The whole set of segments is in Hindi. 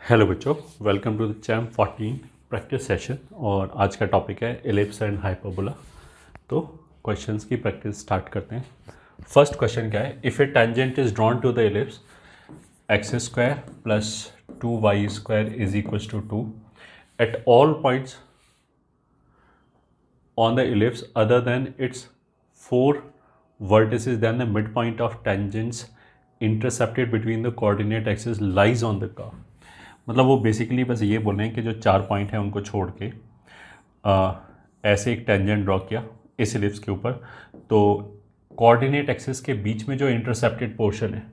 हेलो बच्चों, वेलकम टू द चैम 14 प्रैक्टिस सेशन। और आज का टॉपिक है एलिप्स एंड हाइपरबोला। तो क्वेश्चंस की प्रैक्टिस स्टार्ट करते हैं। फर्स्ट क्वेश्चन क्या है, if a tangent is drawn to the ellipse X square plus 2y square is equal to 2 at all points on the ellipse other than its four vertices, then the midpoint of tangents intercepted between the coordinate axis lies on the curve। मतलब वो बेसिकली बस ये बोल रहे हैं कि जो चार पॉइंट हैं उनको छोड़ के ऐसे एक टेंजेंट ड्रॉ किया इस एलिप्स के ऊपर, तो कोऑर्डिनेट एक्सिस के बीच में जो इंटरसेप्टेड पोर्शन है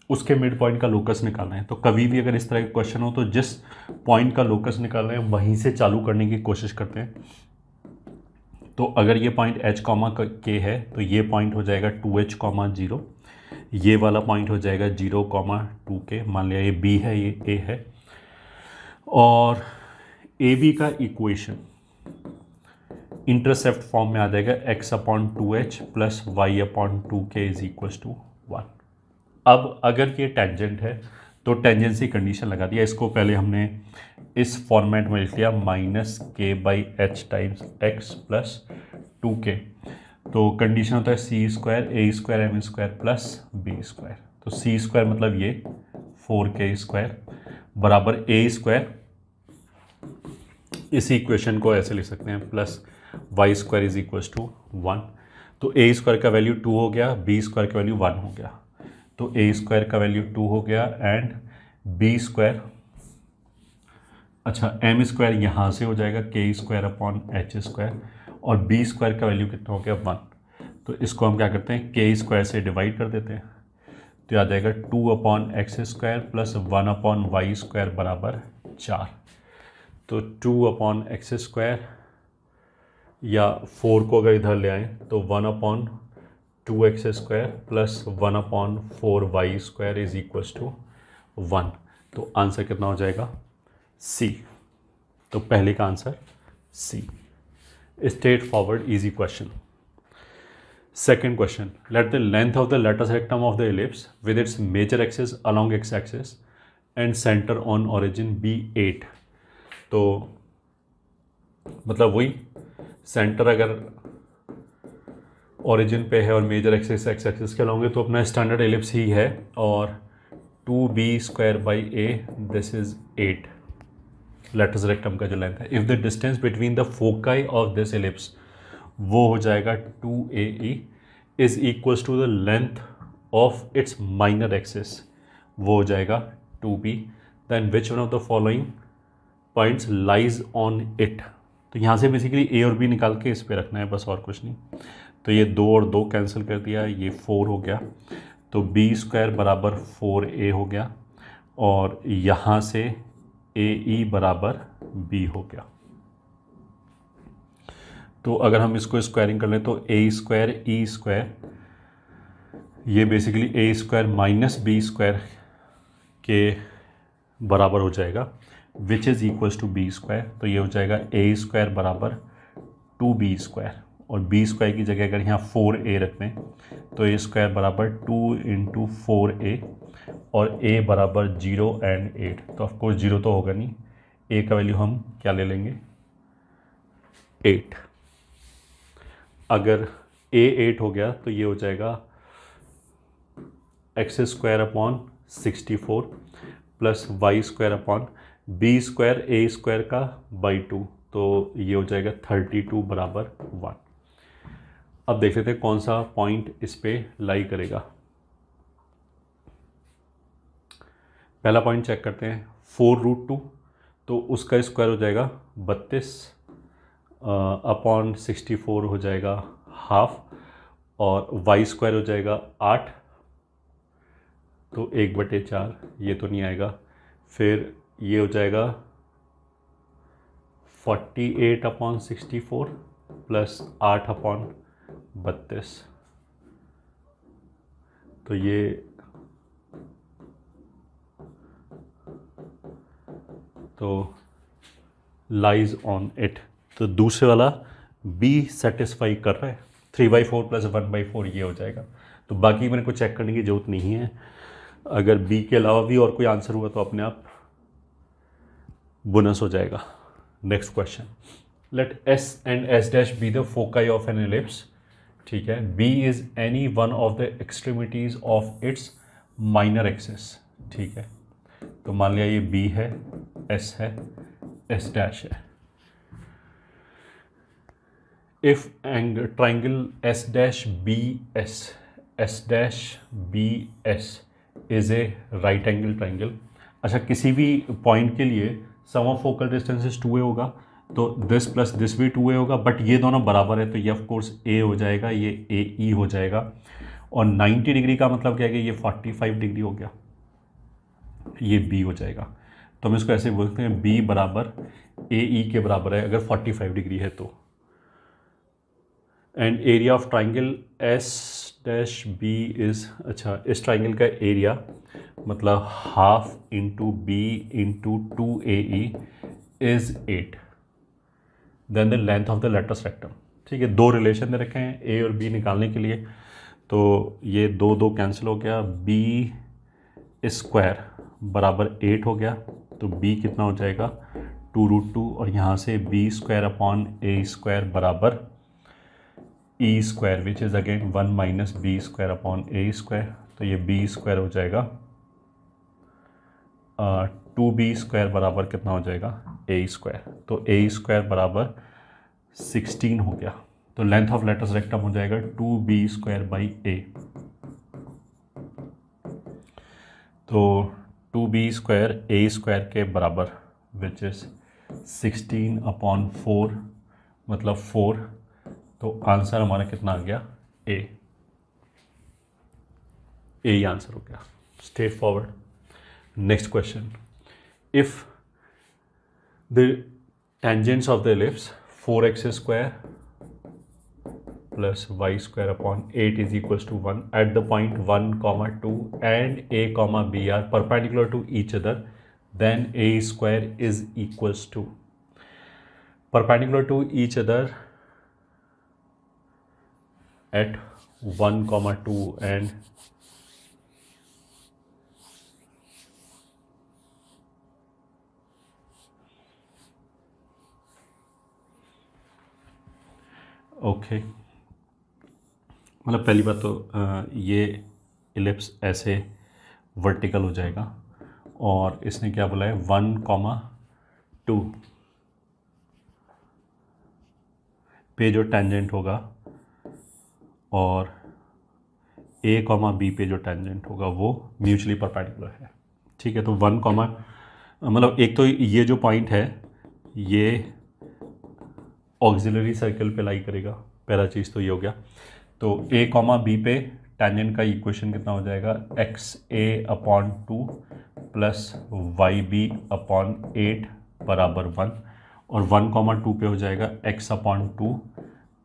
उसके मिड पॉइंट का लोकस निकालना है। तो कभी भी अगर इस तरह का क्वेश्चन हो तो जिस पॉइंट का लोकस निकाल रहे हैं वहीं से चालू करने की कोशिश करते हैं। तो अगर ये पॉइंट h कॉमा के है तो ये पॉइंट हो जाएगा 2h कॉमा 0, ये वाला पॉइंट हो जाएगा 0 कॉमा 2 के। मान लिया ये b है, ये a है, और ए बी का इक्वेशन इंटरसेप्ट फॉर्म में आ जाएगा x upon 2h plus Y upon 2k is equal to 1। अब अगर ये टेंजेंट है तो टेंजेंसी कंडीशन लगा दिया। इसको पहले हमने इस फॉर्मेट में लिख लिया minus k by h times x plus 2k। तो कंडीशन होता है सी स्क्वायर ए square m square plus B square. तो सी स्क्वायर मतलब ये 4k स्क्वायर बराबर ए स्क्वायर, इस इक्वेशन को ऐसे लिख सकते हैं, plus Y square is equal to 1। तो ए स्क्वायर का वैल्यू 2 हो गया, बी स्क्वायर का वैल्यू 1 हो गया। तो ए स्क्वायर का वैल्यू 2 हो गया एंड बी स्क्वायर, अच्छा एम स्क्वायर यहाँ से हो जाएगा k square upon H square, और बी स्क्वायर का वैल्यू कितना हो गया 1। तो इसको हम क्या करते हैं, के स्क्वायर से डिवाइड कर देते हैं। तो ये आ जाएगा 2 upon x square plus 1 upon Y square बराबर 4। तो 2 अपॉन एक्स स्क्वायर या 4 को अगर इधर ले आएँ तो 1 upon 2x square plus 1 upon 4y square is equal to 1। तो आंसर कितना हो जाएगा, सी। तो पहले का answer C. Straightforward easy question. Second question, let the length of the latus rectum of the ellipse with its major axis along X axis and centre on origin be 8। तो मतलब वही सेंटर अगर ओरिजिन पे है और मेजर एक्सिस एक्स एक्सिस के अलोंग है तो अपना स्टैंडर्ड एलिप्स ही है, और 2b square by A this is 8 latus rectum का जो लेंथ है। If the distance between the foci of this ellipse वो हो जाएगा 2ae is equals to the length of its minor axis, वो हो जाएगा 2b। Then which one of the following points lies on it. तो यहाँ से बेसिकली ए और बी निकाल के इस पे रखना है, बस और कुछ नहीं। तो ये 2 और 2 कैंसिल कर दिया, ये 4 हो गया। तो बी स्क्वायर बराबर 4a हो गया, और यहाँ से ए ई बराबर बी हो गया। तो अगर हम इसको स्क्वायरिंग कर लें तो ए स्क्वायर ई स्क्वायर, ये basically A square minus B square के बराबर हो जाएगा, which is equals to B square. तो ये हो जाएगा ए स्क्वायर बराबर 2b स्क्वायर, और बी स्क्वायर की जगह अगर यहाँ 4a रखते हैं तो ए स्क्वायर बराबर 2 इंटू 4a, और a बराबर 0 एंड 8। तो ऑफकोर्स 0 तो होगा नहीं, a का वैल्यू हम क्या ले लेंगे 8। अगर a 8 हो गया तो ये हो जाएगा x square upon 64 plus Y square upon B square ए स्क्वायर का बाई 2। तो ये हो जाएगा 32 बराबर 1। अब देख लेते हैं कौन सा पॉइंट इस पे लाई करेगा। पहला पॉइंट चेक करते हैं, 4√2, तो उसका स्क्वायर हो जाएगा 32 अपॉन 64 हो जाएगा हाफ, और वाई स्क्वायर हो जाएगा 8, तो 1/4, ये तो नहीं आएगा। फिर ये हो जाएगा 48 अपॉन 64 प्लस 8 अपॉन 32, तो ये तो लाइज ऑन इट। तो दूसरे वाला बी सेटिस्फाई कर रहा है, 3/4 प्लस 1/4 ये हो जाएगा। तो बाकी मेरे को चेक करने की ज़रूरत नहीं है। अगर बी के अलावा भी और कोई आंसर हुआ तो अपने आप बोनस हो जाएगा। Next question, let S and S dash be the foci of an ellipse, ठीक है, B is any one of the extremities of its minor axis, ठीक है। तो मान लिया ये बी है, एस है, एस डैश है। If triangle S dash B S is a right angle triangle. अच्छा, किसी भी पॉइंट के लिए सम ऑफ फोकल डिस्टेंसेस 2a होगा, तो दिस प्लस दिस भी 2a होगा, बट ये दोनों बराबर है तो ये ऑफ कोर्स a हो जाएगा, ये AE हो जाएगा। और 90 डिग्री का मतलब क्या है कि ये 45 डिग्री हो गया, ये B हो जाएगा। तो हम इसको ऐसे बोलते हैं B बराबर AE के बराबर है अगर 45 डिग्री है तो। And area of triangle S dash B is, अच्छा इस ट्राइंगल का एरिया मतलब half into B into 2AE is 8, then the length of the latus rectum, ठीक है। दो रिलेशन दे रखे हैं ए और बी निकालने के लिए, तो ये दो दो कैंसिल हो गया, बी स्क्वायर बराबर 8 हो गया, तो बी कितना हो जाएगा 2√2, और यहाँ से बी स्क्वायर अपॉन ए स्क्वायर बराबर e square which is again 1 minus B square upon A square, तो ये बी स्क्वायर हो जाएगा 2b स्क्वायर बराबर कितना हो जाएगा ए स्क्वायर, तो ए स्क्वायर बराबर 16 हो गया। तो लेंथ ऑफ लेटस रेक्टम हो जाएगा 2b स्क्वायर बाई ए, तो 2b स्क्वायर ए स्क्वायर के बराबर विच इज़ 16 अपॉन 4 मतलब 4, तो आंसर हमारा कितना आ गया ए ही आंसर हो गया, straightforward. Next question, if the tangents of the ellipse 4x square plus Y square upon 8 is equal to 1 at the point 1, 2 एंड a, b are perpendicular to each other, then a square is equals to perpendicular to each other at 1, 2 and okay, मतलब पहली बात तो ये इलिप्स ऐसे वर्टिकल हो जाएगा, और इसने क्या बोला है 1, 2 पे जो टेंजेंट होगा और a, b पे जो टेंजेंट होगा वो म्यूचुअली परपेंडिकुलर है, ठीक है। तो 1, मतलब एक तो ये जो पॉइंट है ये ऑक्सिलरी सर्कल पे लाई करेगा, पहला चीज़ तो ये हो गया। तो a, b पे टेंजेंट का इक्वेशन कितना हो जाएगा xa upon 2 plus yb upon 8 बराबर 1, और 1, 2 पे हो जाएगा x upon 2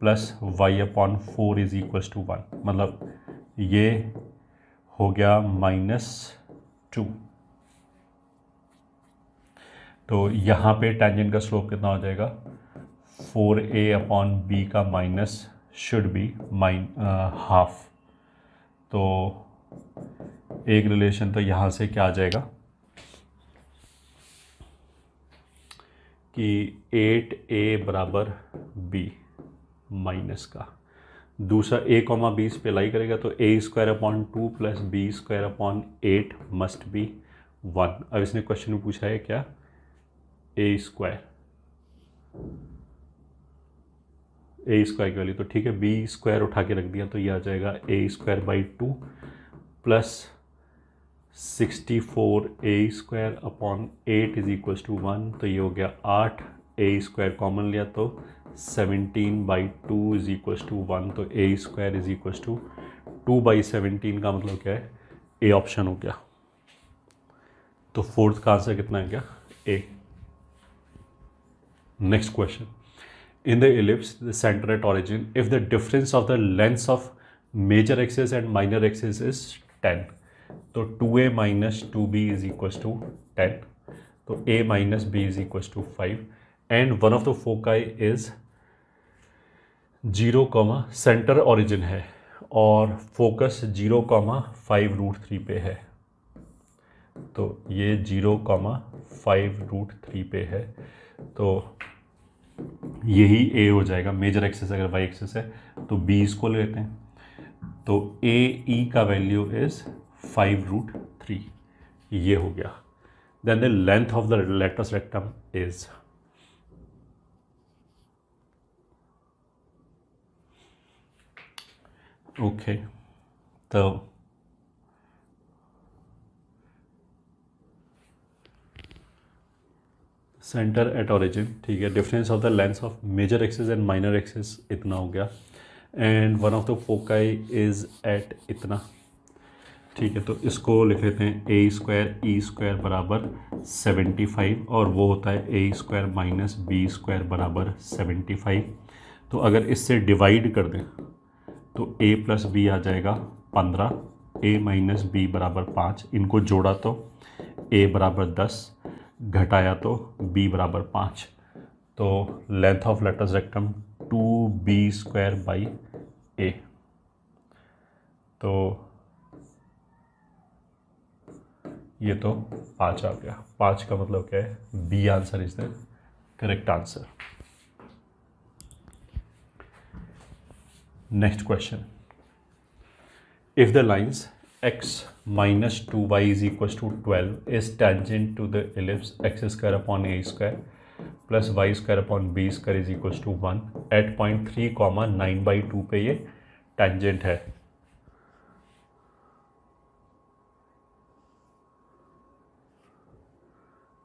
plus y upon 4 is equals to 1, मतलब ये हो गया -2। तो यहाँ पे टेंजेंट का स्लोप कितना हो जाएगा 4a अपॉन b का माइनस शुड बी हाफ। तो एक रिलेशन तो यहाँ से क्या आ जाएगा कि 8a बराबर b माइनस का, दूसरा a, b पे लाई करेगा, तो a square upon 2 plus b square upon 8 must be 1। अब इसने क्वेश्चन में पूछा है क्या a स्क्वायर की वैल्यू, तो ठीक है b स्क्वायर उठा के रख दिया, तो ये आ जाएगा a square by 2 plus 64 a square upon 8 is equal to 1, तो ये हो गया 8, a स्क्वायर कॉमन लिया तो 17/2 इज इक्वल टू 1, तो a square is equal to 2/17 का मतलब क्या है ए ऑप्शन हो गया। तो फोर्थ का आंसर कितना आ गया A. Next question, in the ellipse the center at origin if the difference of the lengths of major axis and minor axis is 10, तो 2a minus 2b is equals to 10, तो a minus b is equals to 5 and one of the foci is 0, centre origin है और फोकस 0, 5√3 पे है, तो ये 0, 5√3 पे है, तो यही ए हो जाएगा। मेजर एक्सिस अगर वाई एक्सिस है तो बी इसको ले लेते हैं, तो ए ई का वैल्यू इज 5√3, ये हो गया। Then the length of the latus rectum is, okay, तो सेंटर एट ओरिजिन, ठीक है, difference of the length of major axis and minor axis इतना हो गया, and one of the foci is at इतना, ठीक है। तो इसको लिख लेते हैं ए स्क्वायर ई स्क्वायर बराबर 75, और वो होता है ए स्क्वायर माइनस बी स्क्वायर बराबर 75। तो अगर इससे डिवाइड कर दें तो ए प्लस बी आ जाएगा 15, ए माइनस बी बराबर 5, इनको जोड़ा तो ए बराबर 10, घटाया तो बी बराबर 5। तो length of latus rectum 2b square by a. तो ये तो 5 आ गया। 5 का मतलब क्या है? B answer is the correct answer. Next question, if the lines x minus 2y is equals to 12 is tangent to the ellipse x square upon a square plus y square upon b square is equals to 1 at point 3, 9/2 पे ये tangent है।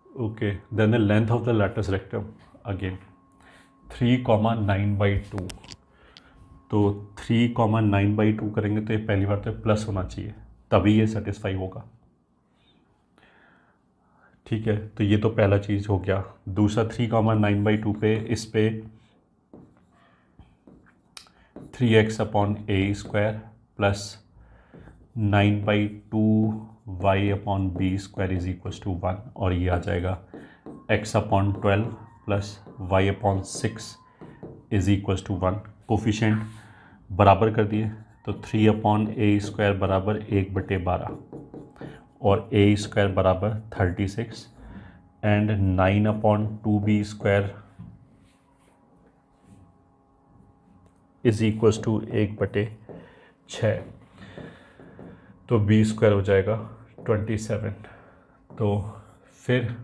okay, then the length of the latus rectum again 3, 9/2, तो 3, 9/2 करेंगे तो ये पहली बार तो प्लस होना चाहिए, तभी ये सेटिस्फाई होगा, ठीक है। तो ये तो पहला चीज़ हो गया। दूसरा 3, 9/2 पे इस पे 3x upon A square plus 9/2 y upon B square is equals to 1, और ये आ जाएगा x upon 12 plus y upon 6 is equals to 1। Coefficient बराबर कर दिए तो 3 अपॉन ए स्क्वायर बराबर 1/12 और ए स्क्वायर बराबर 36 and 9 upon 2b square is equals to 1/6, तो बी स्क्वायर हो जाएगा 27। तो फिर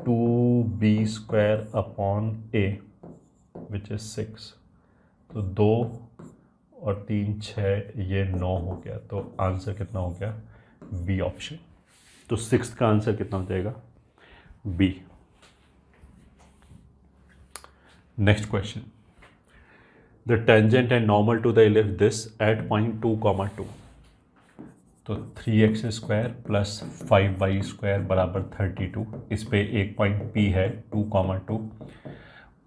2b square upon A which is 6, तो 2 और 3 6, ये 9 हो गया। तो आंसर कितना हो गया? B option. तो 6th का आंसर कितना हो जाएगा? B. Next question, the tangent and normal to the ellipse this at point 2, 2, तो 3x square plus 5y square बराबर 32। इस पे एक पॉइंट P है 2, 2,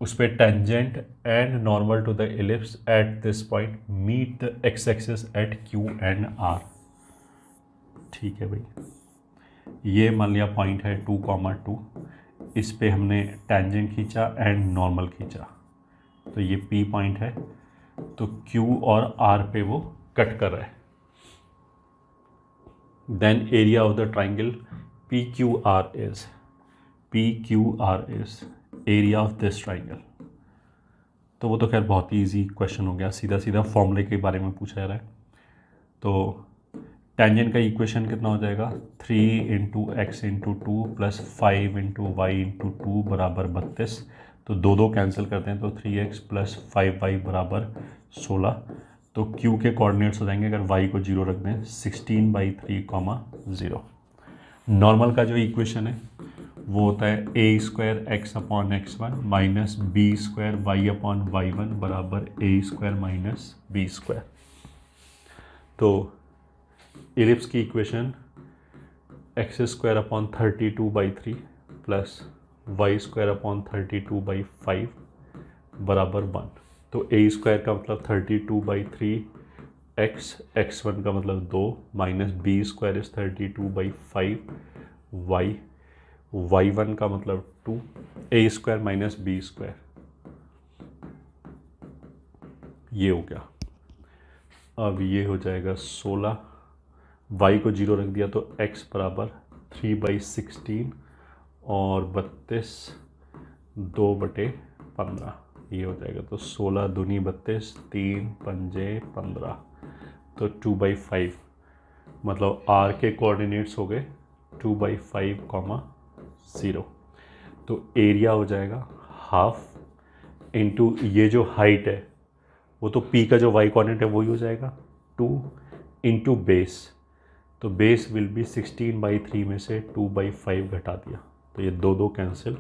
उस पर tangent and normal to the ellipse at this point meet the x axis at Q and R, ठीक है भाई। ये मान लिया पॉइंट है 2, 2, इस पे हमने टेंजेंट खींचा एंड नॉर्मल खींचा, तो ये P पॉइंट है, तो Q और R पे वो कट कर रहा है। Then area of the triangle PQR is area of this triangle. तो वो तो खैर बहुत ही ईजी क्वेश्चन हो गया, सीधा सीधा फॉर्मूले के बारे में पूछा जा रहा है। तो टेंजेंट का इक्वेशन कितना हो जाएगा? 3 × x × 2 प्लस 5 × y × 2 बराबर 32। तो 2 कैंसिल करते हैं तो 3x प्लस 5y बराबर 16। तो q के कोऑर्डिनेट्स हो जाएंगे, अगर y को 0 रख दें, 16/3, 0। नॉर्मल का जो इक्वेशन है वो होता है a square x upon x1 minus b square y upon y1 बराबर a square minus b square. तो इलिप्स की equation x square upon 32/3 plus y square upon 32/5 बराबर 1। तो a स्क्वायर का मतलब 32/3 x1 का मतलब 2 minus b square is 32/5 y1 का मतलब 2, a square minus b square, ये हो गया। अब ये हो जाएगा 16, y को 0 रख दिया तो x बराबर 3/16 और 32 2/15 ये हो जाएगा। तो 16 दूनी 32, 3 पंजे 15, तो 2/5 मतलब आर के कोऑर्डिनेट्स हो गए 2/5, 0। तो एरिया हो जाएगा हाफ इंटू ये जो हाइट है वो तो पी का जो वाई कोऑर्डिनेट है वही हो जाएगा 2 इंटू बेस। तो बेस विल बी 16/3 में से 2/5 घटा दिया तो ये 2 कैंसिल।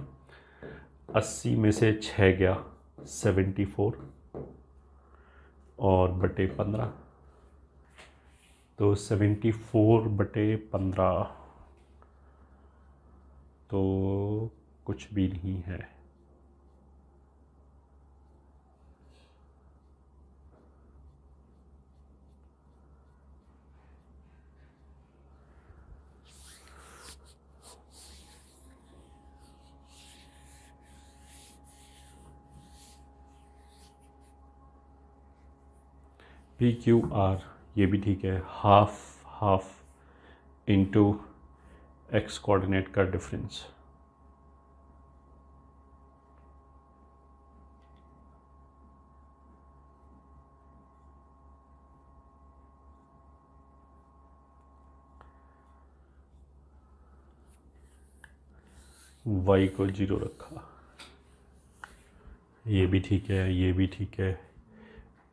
80 में से 6 गया 74 और बटे 15, तो 74/15 तो कुछ भी नहीं है। PQR ये भी ठीक है, हाफ इंटू एक्स कोऑर्डिनेट का डिफरेंस। y को 0 रखा, ये भी ठीक है, ये भी ठीक है।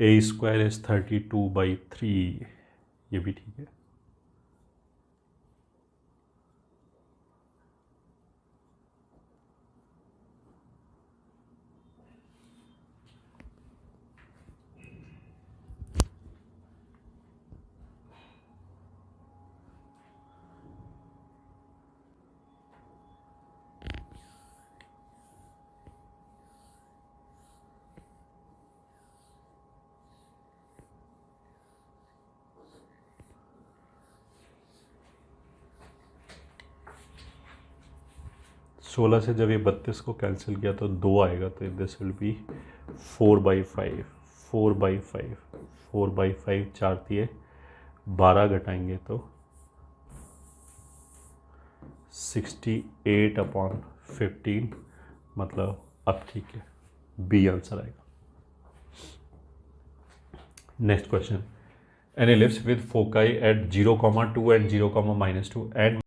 a² इज 32/3 ये भी ठीक है। सोलह से जब ये 32 को कैंसिल किया तो 2 आएगा, तो दिस विल बी 4/5 4/5 4/5 4 दिए 12 घटाएंगे तो 68/15 मतलब अब ठीक है, बी आंसर आएगा। Next question, an ellipse with foci at 0,2 and 0,-2 and,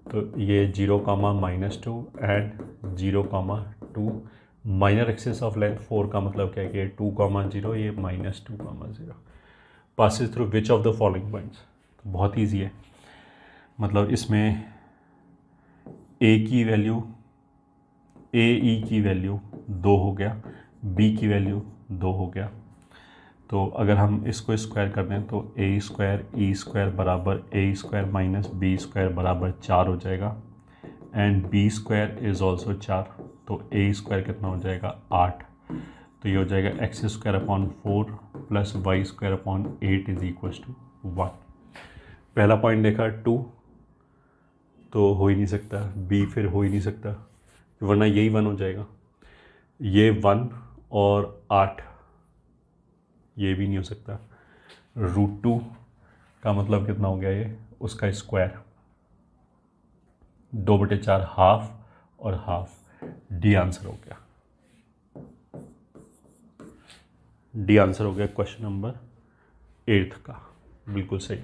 तो ये 0,-2 and 0,2 minor axis of length 4 का मतलब क्या है कि 2,0 ये -2,0 passes through which of the following points. तो बहुत ईजी है, मतलब इसमें ए की वैल्यू ए की वैल्यू 2 हो गया, बी की वैल्यू 2 हो गया। तो अगर हम इसको स्क्वायर कर दें तो a² बराबर a² माइनस b² बराबर 4 हो जाएगा एंड b² इज़ ऑल्सो 4, तो a² कितना हो जाएगा 8। तो ये हो जाएगा x² plus y² is equal to 1। पहला पॉइंट देखा 2 तो हो ही नहीं सकता, b फिर हो ही नहीं सकता वरना यही 1 हो जाएगा, ये 1 और 8 ये भी नहीं हो सकता। √2 का मतलब कितना हो गया, ये उसका स्क्वायर 2/4 हाफ और हाफ, डी आंसर हो गया। डी आंसर हो गया क्वेश्चन नंबर 8 का, बिल्कुल सही।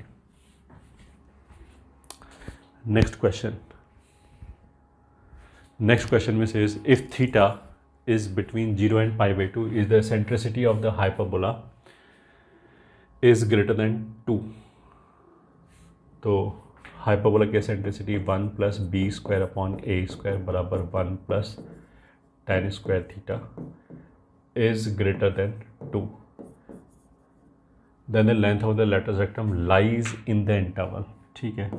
नेक्स्ट क्वेश्चन में says if theta is between 0 and π/2 is the eccentricity of the hyperbola is greater than 2। तो हाइपरबोला की एसेंट्रिसिटी 1 + b² / a² बराबर 1 + tan² theta is greater than 2, then the length of the lateral rectum lies in the interval। ठीक है,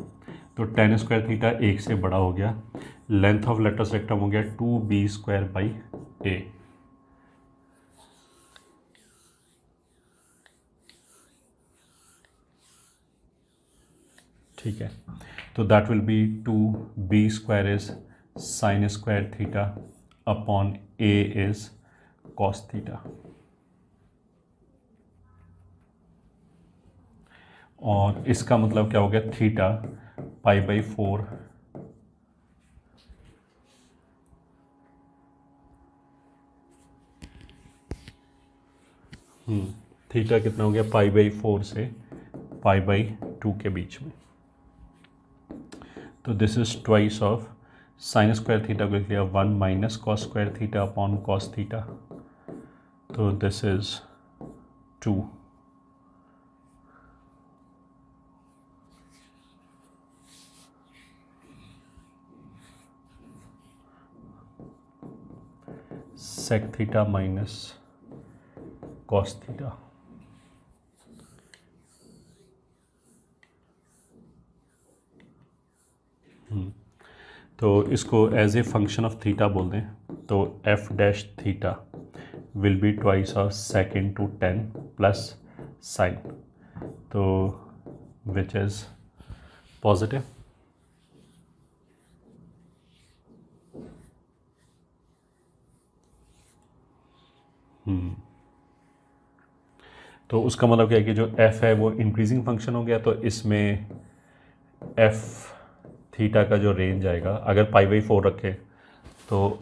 तो tan² थीटा 1 से बड़ा हो गया, लेंथ ऑफ लेटरस रेक्टम हो गया 2b² a। ठीक है, तो that will B 2b² is sin² theta upon a is cos theta. और इसका मतलब क्या हो गया, थीटा π/4 थीटा कितना हो गया, π/4 से π/2 के बीच में। तो this is twice of sine square theta को लिख लिया 1 minus cos square theta upon cos theta. तो this is 2। Sec theta minus cos theta. तो इसको as a function of theta बोल दें, तो f dash theta will be twice of sec into 10 plus sine, तो विच इज़ पॉजिटिव। तो उसका मतलब क्या है कि जो एफ है वो इंक्रीजिंग फंक्शन हो गया, तो इसमें एफ थीटा का जो रेंज आएगा, अगर π/4 रखे तो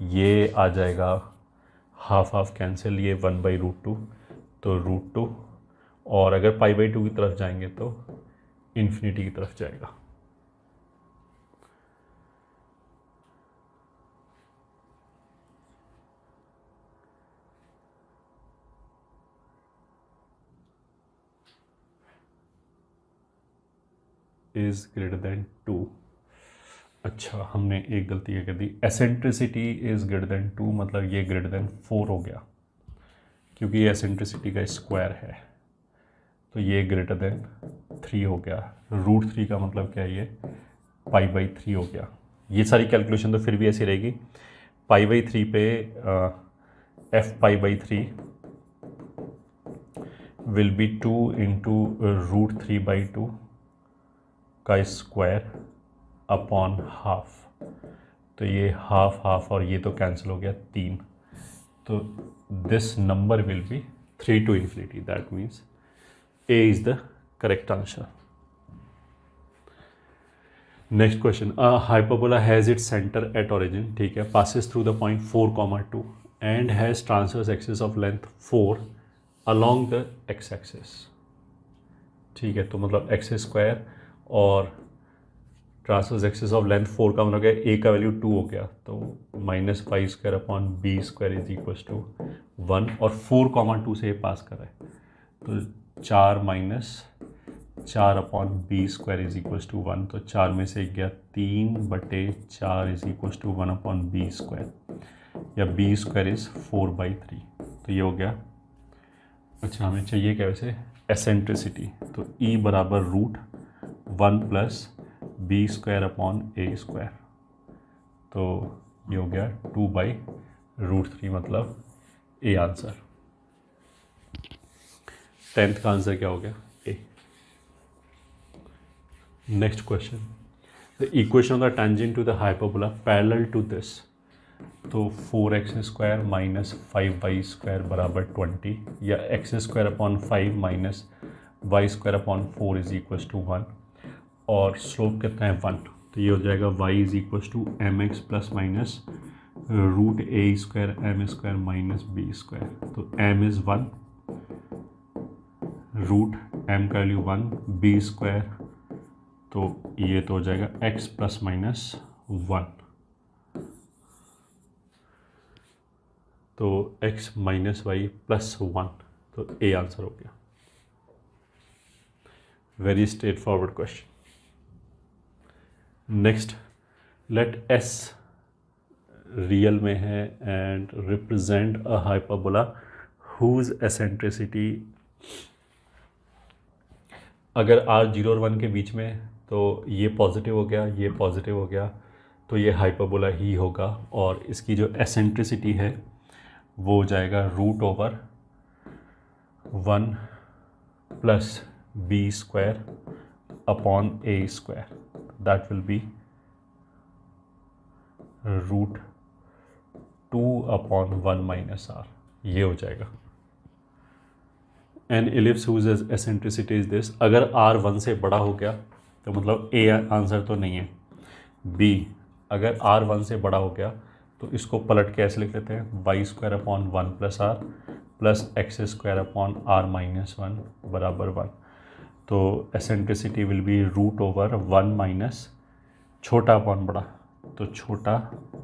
ये आ जाएगा हाफ हाफ कैंसिल, ये 1/√2, तो √2, और अगर π/2 की तरफ जाएंगे तो इन्फिनिटी की तरफ जाएगा। Is greater than 2। अच्छा, हमने एक गलती ये कर दी, एसेंट्रिसिटी इज ग्रेटर देन 2, मतलब ये ग्रेटर देन 4 हो गया, क्योंकि ये एसेंट्रिसिटी का स्क्वायर है, तो ये ग्रेटर देन 3 हो गया। √3 का मतलब क्या है, ये π/3 हो गया। ये सारी कैलकुलेशन तो फिर भी ऐसी रहेगी, π/3 पे एफ π/3 विल बी 2 इंटू √3/2 का स्क्वायर अपॉन हाफ, तो ये हाफ हाफ और ये तो कैंसिल हो गया 3, तो this number will be 3 to infinity, that means A is the correct answer. Next question, a hyperbola has its center at origin, ठीक है, passes through the point 4, 2 and has transverse axis of length 4 along the x-axis, ठीक है, तो मतलब x² और ट्रांसवर्स एक्सिस ऑफ लेंथ 4 का मतलब है, a का वैल्यू 2 हो गया, तो -π² upon b² is equals to 1, और 4, 2 से ये पास कर रहा है, तो 4 - 4 upon b² is equals to 1, तो 4 में से गया 3/4 is equals to 1 upon b², या b² इज 4/3, तो ये हो गया। अच्छा, हमें चाहिए क्या वैसे, एसेंट्रिसिटी, तो E बराबर √1 प्लस b² अपॉन a², तो ये हो गया 2/√3, मतलब ए आंसर। 10th का आंसर क्या हो गया, A. Next question, the equation of the tangent to the hyperbola parallel to this, तो 4x² माइनस 5y² बराबर 20, या x² अपॉन 5 माइनस y² अपॉन 4 इज इक्वल्स टू 1, और स्लोप कितना है 1, तो ये हो जाएगा y is equals to mx plus minus √a² m² minus b², तो m इज़ 1, √m का वैल्यू 1, b², तो ये तो हो जाएगा x प्लस माइनस 1, तो x माइनस वाई प्लस 1, तो ए आंसर हो गया। Very straightforward question. Next, let S real में है and represent a hyperbola whose eccentricity, अगर r 0 और 1 के बीच में, तो ये पॉजिटिव हो गया, ये पॉजिटिव हो गया, तो ये हाइपरबोला ही होगा, और इसकी जो एसेंट्रिसिटी है वो हो जाएगा √1 plus b² upon a², that will be √2 upon 1 minus r, ये हो जाएगा। An ellipse whose eccentricity is this. अगर r 1 से बड़ा हो गया तो मतलब ए आंसर तो नहीं है। बी, अगर r 1 से बड़ा हो गया तो इसको पलट के ऐसे लिख लेते हैं y square upon 1 plus r plus x square upon r minus 1 बराबर 1। तो eccentricity will be root over 1 minus छोटा अपॉन बड़ा, तो छोटा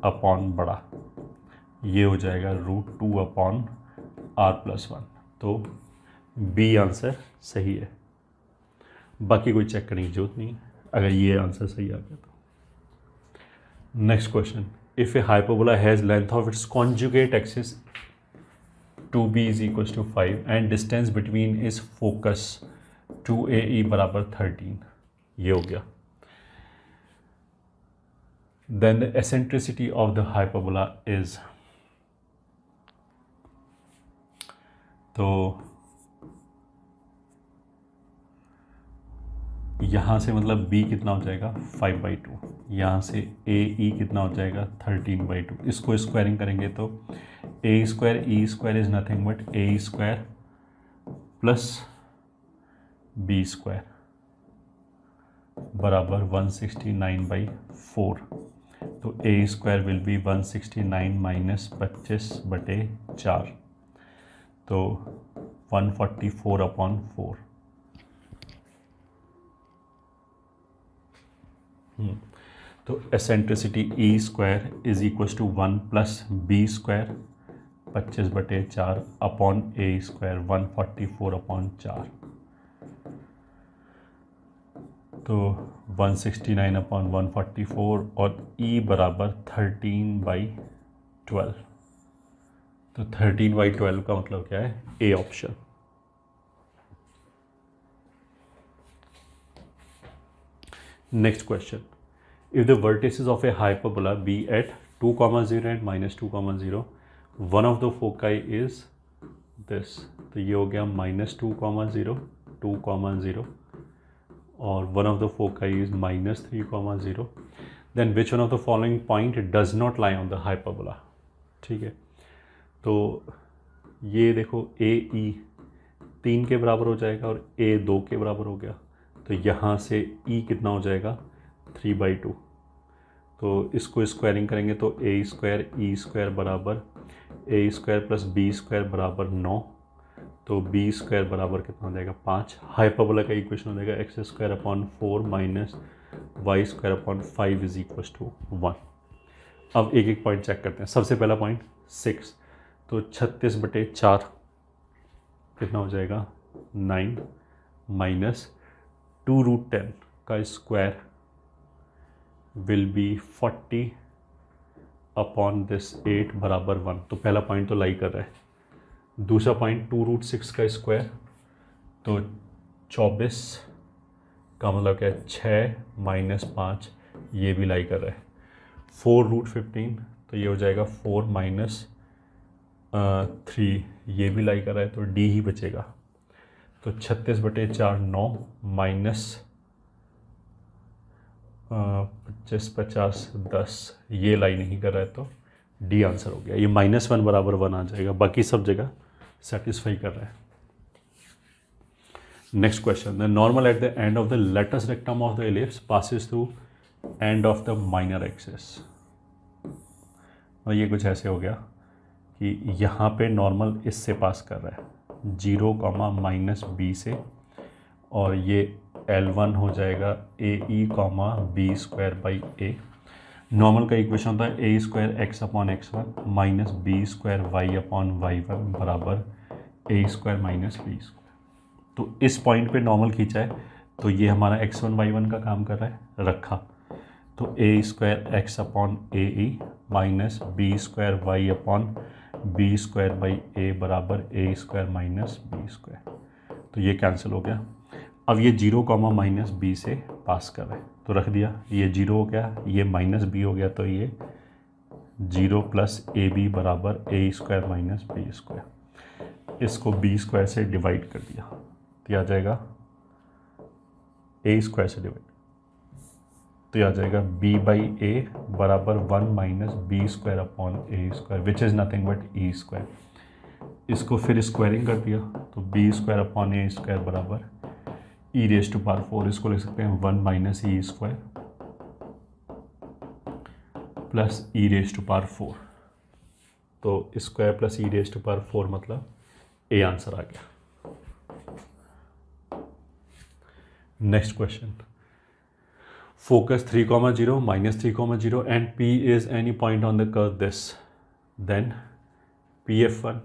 अपॉन बड़ा ये हो जाएगा रूट 2 अपॉन आर प्लस 1। तो बी आंसर सही है, बाकी कोई चेक करने की जरूरत नहीं है अगर ये आंसर सही आ गया तो। Next question, if a hyperbola has length of its conjugate axis 2b is equal to 5 and distance between is focus 2AE बराबर 13, ये हो गया। Then the eccentricity of the hyperbola is, तो यहाँ से मतलब b कितना हो जाएगा 5/2, यहाँ से AE कितना हो जाएगा 13/2। इसको स्क्वायरिंग करेंगे तो a square e square is nothing but a square plus b square बराबर 169/4। तो a square will be 169 minus 25/4, तो 144/4। तो eccentricity e square is equal to 1 plus B square 25/4 upon A square 144/4। तो 169/144 और ई बराबर 13/12। तो 13/12 का मतलब क्या है, A option. Next question, if the vertices of a hyperbola be at 2, 0 and -2, 0, one of the foci is this, तो ये हो गया -2, 0, 2, 0 और one of the foci is -3, 0, then which one of the following point does not lie on the hyperbola। ठीक है, तो ये देखो AE 3 के बराबर हो जाएगा और A 2 के बराबर हो गया, तो यहाँ से E कितना हो जाएगा 3/2। तो इसको स्क्वायरिंग करेंगे तो a स्क्वायर ई स्क्वायर बराबर a square plus B square बराबर 9, तो b स्क्वायर बराबर कितना हो जाएगा 5। हाइपरबोला का इक्वेशन हो जाएगा x square upon 4 minus y square upon 5 is equal to 1। अब एक एक पॉइंट चेक करते हैं। सबसे पहला पॉइंट 6, तो 36/4 कितना हो जाएगा 9 माइनस 2√10 का square will B 40 upon this 8 बराबर 1। तो पहला पॉइंट तो लाई कर रहा है। दूसरा पॉइंट 2√6 का स्क्वायर, तो 24 का मतलब क्या है 6 माइनस 5, ये भी लाई कर रहा है। 4√15, तो ये हो जाएगा 4 माइनस 3, ये भी लाई कर रहा है, तो डी ही बचेगा। तो 36/4 9 माइनस 25 50 10, ये लाई नहीं कर रहा है, तो डी आंसर हो गया। ये -1 बराबर 1 आ जाएगा, बाकी सब जगह सेटिस्फाई कर रहा है। Next question, the normal at the end of the latus rectum of the ellipse passes through end of the minor axis. और ये कुछ ऐसे हो गया कि यहाँ पे नॉर्मल इससे पास कर रहा है 0, -b से, और ये L1 हो जाएगा AE, b square by A. Normal का इक्वेशन होता है a square x upon x1 minus b square y upon y1 बराबर a square minus b square. तो इस पॉइंट पे नॉर्मल खींचा है, तो ये हमारा x1 y1 का काम कर रहा है, रखा। तो a square x upon AE minus b square y upon b square by a बराबर a square minus b square. तो ये कैंसिल हो गया। अब ये 0, -b से पास कर रहे हैं, तो रख दिया, ये 0 हो गया, ये -b हो गया, तो ये 0 प्लस AB बराबर a square minus b square. इसको b स्क्वायर से डिवाइड कर दिया, तो आ जाएगा a स्क्वायर से डिवाइड, तो आ जाएगा b/a बराबर 1 minus b square upon a square which is nothing but e square. इसको फिर स्क्वायरिंग कर दिया तो बी स्क्वायर अपॉन ए स्क्वायर बराबर ई रेज टू पावर 4, इसको लिख सकते हैं 1 minus E square plus e raise to power 4। तो square plus e raise to power 4 मतलब ए आंसर आ गया। Next question, focus 3, 0, minus 3, 0 and P is any point on the curve this, then PF1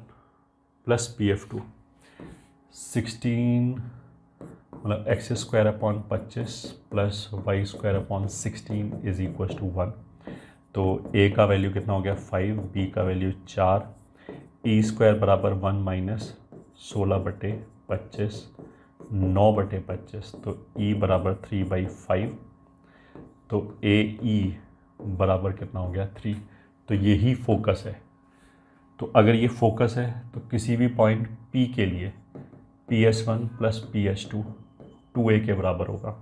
plus PF2 16 मतलब x square upon 25 plus Y square upon 16 is equal to 1। तो ए का वैल्यू कितना हो गया 5, बी का वैल्यू 4, ई स्क्वायर बराबर 1 माइनस 16/25 9/25, तो ई बराबर 3/5, तो ए ई बराबर कितना हो गया 3। तो यही फोकस है। तो अगर ये फोकस है तो किसी भी पॉइंट P के लिए PS1 प्लस PS2 2a के बराबर होगा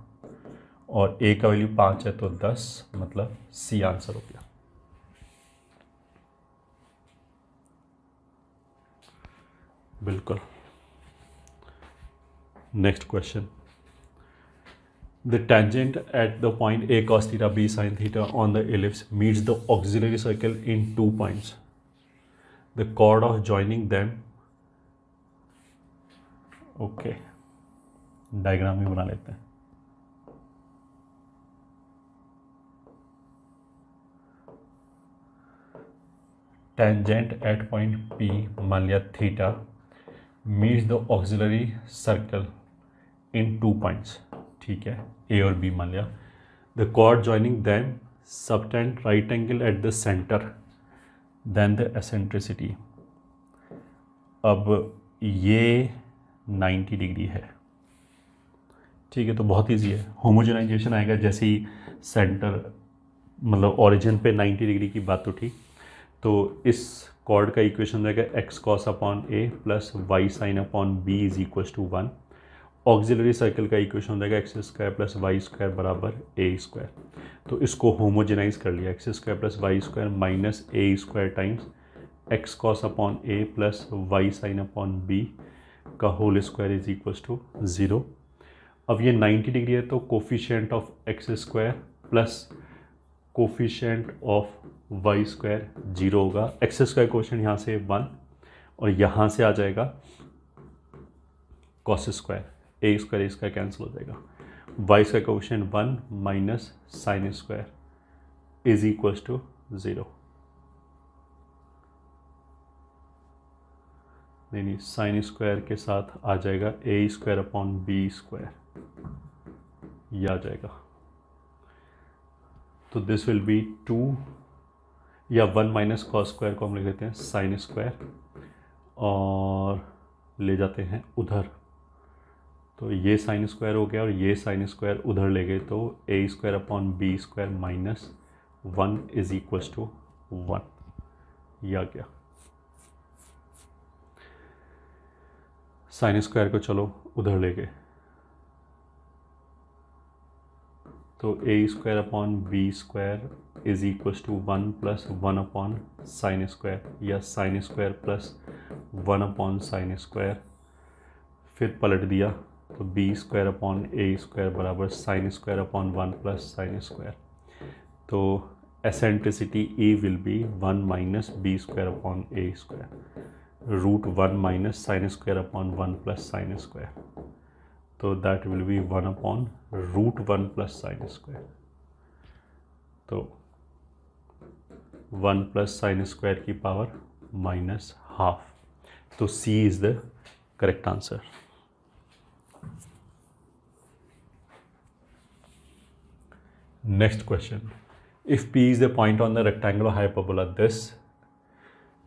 और a का वैल्यू 5 है तो 10, मतलब C आंसर हो गया। बिल्कुल। Next question, the tangent at the point a cos theta b sin theta on the ellipse meets the auxiliary circle in 2 points. The chord of joining them, okay, diagram भी बना लेते हैं। टेंजेंट एट पॉइंट P मान लिया theta meets the auxiliary circle in 2 points, ठीक है, ए और बी मान लिया। The chord joining them subtend right angle at the centre then the eccentricity. अब ये 90 डिग्री है, ठीक है, तो बहुत ईजी है। होमोजेनाइजेशन आएगा जैसे ही सेंटर मतलब ओरिजिन पे 90 डिग्री की बात उठी, तो इस कॉर्ड का इक्वेशन रहेगा x cos upon a plus y sine upon b is equal to 1। Auxiliary circle का इक्वेशन रहेगा x square plus Y square बराबर ए स्क्वायर। तो इसको होमोजेनाइज कर लिया, x square plus Y square minus A square times x cos upon a plus y sine upon b का whole square is equal to 0। अब ये 90 डिग्री है तो coefficient of x square plus coefficient of y square 0 होगा। एक्स स्क्वायर कोफिशिएंट यहाँ से 1 और यहाँ से आ जाएगा कॉस स्क्वायर, ए स्क्वायर इसका कैंसिल हो जाएगा। Y square coefficient 1 minus sine square is equal to 0। नहीं, साइन स्क्वायर के साथ आ जाएगा ए स्क्वायर अपॉन बी स्क्वायर, ये आ जाएगा। तो दिस विल बी 2 या 1 माइनस कॉस स्क्वायर को हम लिख देते हैं साइन स्क्वायर और ले जाते हैं उधर, तो ये साइन स्क्वायर हो गया और ये साइन स्क्वायर उधर ले गए, तो ए square upon B square minus 1 is equal to 1, ये आ गया। साइन स्क्वायर को चलो उधर ले गए, तो ए square upon B square is equal to 1 plus 1 upon sine square या sine square plus 1 upon sine square, फिर पलट दिया तो बी स्क्वायर अपॉन ए स्क्वायर बराबर sine square upon 1 plus sine square. तो eccentricity e will be 1 minus B square upon A square root 1 minus sine square upon 1 plus sine square, तो that will be 1 upon root 1 plus sine square. तो 1 प्लस साइन स्क्वायर की पावर माइनस हाफ, तो C is the correct answer. Next question, if P is the point on the rectangular hyperbola this,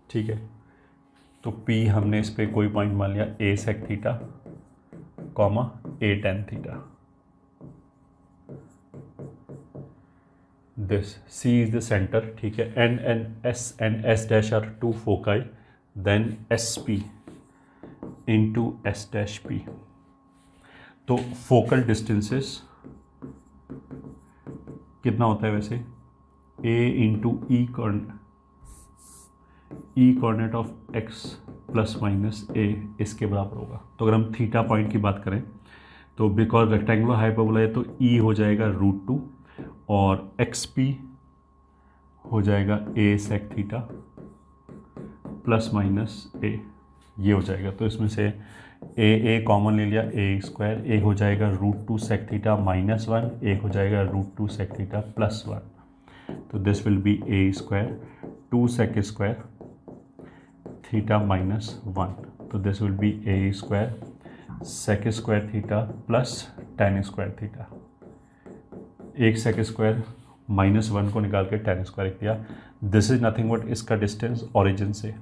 ठीक है, तो P हमने इस पे कोई पॉइंट मान लिया a sec theta comma a tan theta, this C is the center, ठीक है, and S dash are 2 foci, then SP into S dash P। तो फोकल डिस्टेंसेस कितना होता है वैसे, A into e e coordinate of x plus minus a इसके बराबर होगा। तो अगर हम थीटा पॉइंट की बात करें तो बिकॉज रेक्टेंगुलर हाइपरबोला है तो ई हो जाएगा √2 और एक्स पी हो जाएगा A sec theta plus minus ए, ये हो जाएगा। तो इसमें से ए कॉमन ले लिया, ए स्क्वायर, ए हो जाएगा √2 सेक थीटा -1, ए हो जाएगा √2 सेक थीटा +1। तो this will be A square 2 sec square theta -1। तो this will be A square sec square theta plus tan square theta. एक सेक स्क्वायर -1 को निकाल के tan स्क्वायर लिख दिया। दिस इज नथिंग बट इसका डिस्टेंस ओरिजिन से,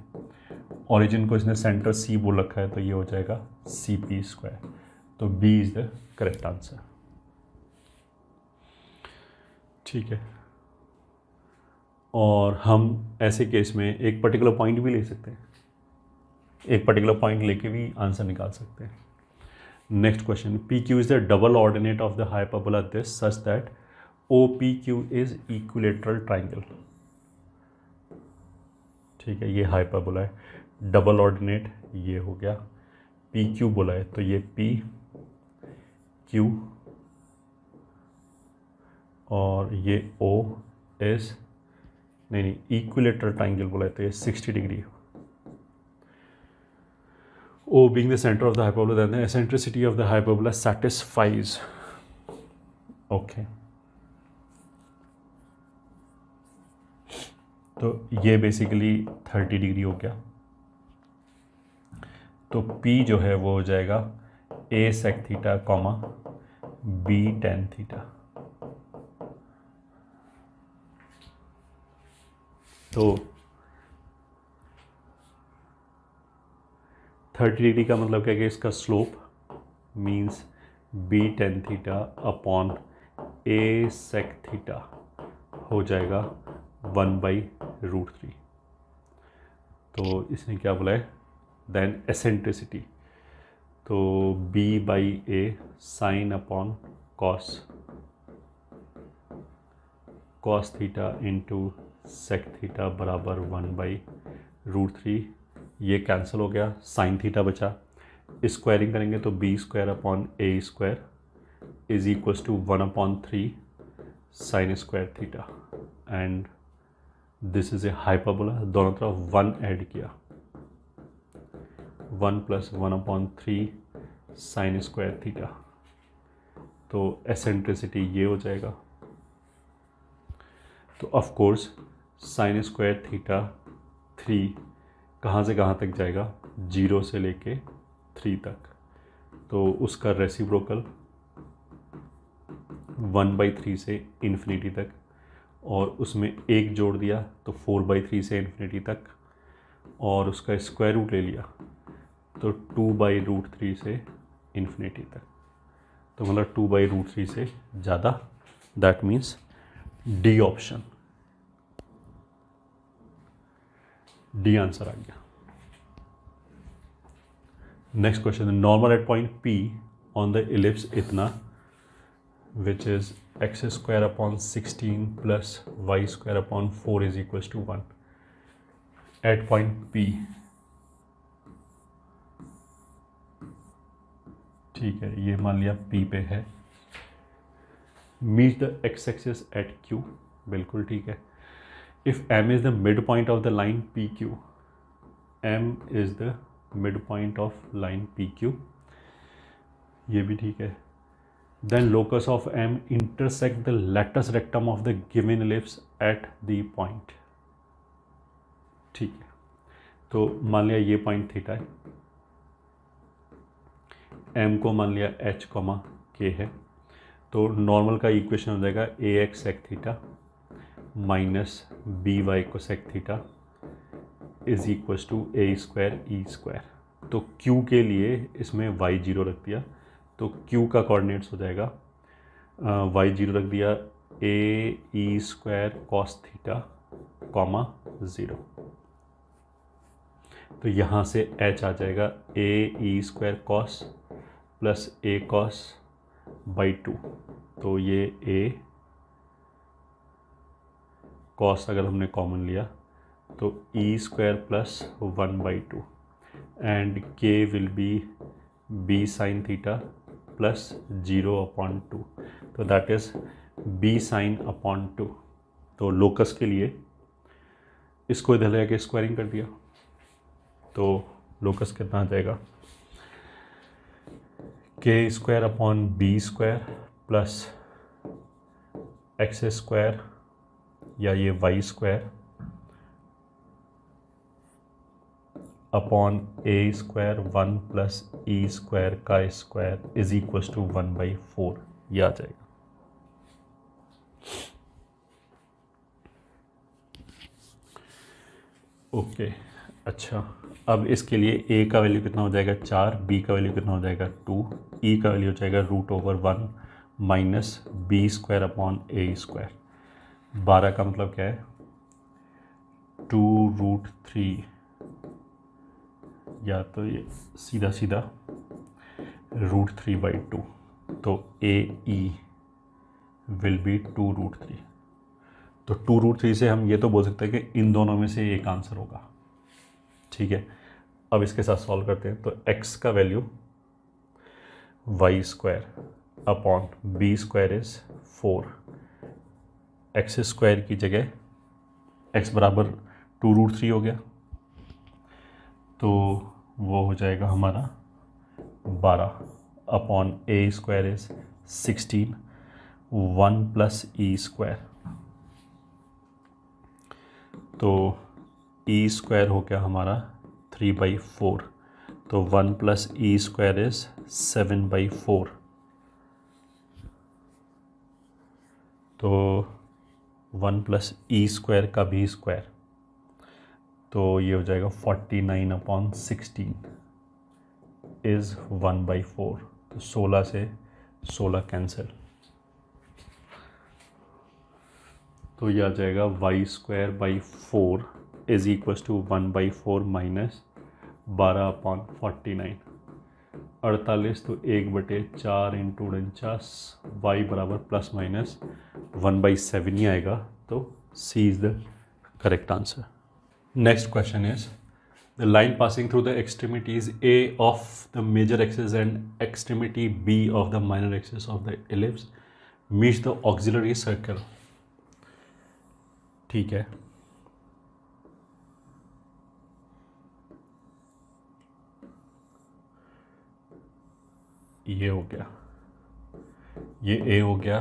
ओरिजिन को इसने सेंटर सी बोल रखा है तो ये हो जाएगा CP स्क्वायर। तो b is the correct answer. ठीक है, और हम ऐसे केस में एक पर्टिकुलर पॉइंट भी ले सकते हैं, एक पर्टिकुलर पॉइंट लेके भी आंसर निकाल सकते हैं। Next question, PQ is the double ordinate of the hyperbola this such that OPQ is equilateral triangle. ठीक है, ये हाइपरबोला है, डबल ऑर्डिनेट ये हो गया, PQ बोला है तो ये PQ और ये O इज नहीं इक्विलेटरल ट्राइंगल बोला है तो ये 60 degree. O being the center of the hyperbola, then the eccentricity of the hyperbola satisfies. Okay. तो ये बेसिकली 30 डिग्री हो गया। तो P जो है वो हो जाएगा A sec theta comma B tan theta. तो 30 डिग्री का मतलब क्या है कि इसका slope means B tan theta upon A sec theta हो जाएगा 1/√3। तो इसने क्या बोला है, देन एसेंट्रिसिटी, तो B/A sine upon cos theta into sec theta बराबर 1/√3। ये कैंसिल हो गया, साइन थीटा बचा, स्क्वायरिंग करेंगे तो B square upon A square is equals to 1/3 sine square theta and this is a hyperbola. दोनों तरफ 1 ऐड किया, 1 + 1/3 साइन स्क्वायर थीटा। तो एसेंट्रिसिटी ये हो जाएगा। तो of course sine square theta 3 कहाँ से कहाँ तक जाएगा, 0 से लेके 3 तक। तो उसका रेसिप्रोकल 1/3 से इन्फिनिटी तक, और उसमें एक जोड़ दिया तो 4/3 से इन्फिनिटी तक, और उसका स्क्वायर रूट ले लिया तो 2/√3 से इन्फिनिटी तक। तो मतलब 2/√3 से ज़्यादा, that means D option, D answer आ गया। Next question, normal at point P on the ellipse इतना which is x square upon 16 plus y square upon 4 is equals to 1 at point P। ठीक है, ये मान लिया P पे है। meet the x axis at Q, बिल्कुल ठीक है। if M is the midpoint of the line PQ, M is the midpoint of line PQ, ये भी ठीक है। then locus of M intersect the latus rectum of the given ellipse at the point। ठीक है, तो मान लिया ये पॉइंट थीटा है, M को मान लिया H, K है। तो नॉर्मल का इक्वेशन हो जाएगा AX sec theta minus BY को sec theta is equals to A square E square. तो Q के लिए इसमें y0 रख दिया, तो Q का कोऑर्डिनेट्स हो जाएगा y0 रख दिया AE square cos theta comma 0। तो यहाँ से H आ जाएगा AE square cos plus A cos by 2। तो ये A कॉस अगर हमने कॉमन लिया तो e square plus 1/2 and k will be b sine theta plus 0/2, तो that is b sine upon 2। तो लोकस के लिए इसको इधर ले के स्क्वायरिंग कर दिया, तो लोकस कितना आ जाएगा, k square upon B square plus x square या ये वाई स्क्वायर अपॉन ए स्क्वायर 1 प्लस ई स्क्वायर का स्क्वायर इज इक्वल टू 1/4, ये आ जाएगा। ओके अच्छा, अब इसके लिए ए का वैल्यू कितना हो जाएगा 4, बी का वैल्यू कितना हो जाएगा 2, ई का वैल्यू हो जाएगा √1 माइनस बी स्क्वायर अपॉन ए स्क्वायर। 12 का मतलब क्या है 2√3, या तो ये सीधा सीधा √3/2, तो ए ई विल बी 2√3। तो 2√3 से हम ये तो बोल सकते हैं कि इन दोनों में से एक आंसर होगा। ठीक है, अब इसके साथ सॉल्व करते हैं। तो x का value y square upon B square is 4, x square की जगह x बराबर 2√3 हो गया, तो वो हो जाएगा हमारा 12 upon A square is 16, 1 plus e square, तो ई स्क्वायर हो गया हमारा 3/4, तो 1 प्लस ई स्क्वायर इज 7/4, तो 1 प्लस ई स्क्वायर का भी स्क्वायर, तो ये हो जाएगा 49/16 इज़ 1/4, तो 16 से 16 कैंसिल, तो ये आ जाएगा y²/4 is equal to 1/4 minus 12/49, 48, तो 1/4 इंटू 49, y बराबर प्लस माइनस 1/7 ही आएगा, तो C is the correct answer. Next question is the line passing through the extremities A of the major axis and extremity B of the minor axis of the ellipse meets the auxiliary circle. ठीक है, ये हो गया, ये A हो गया,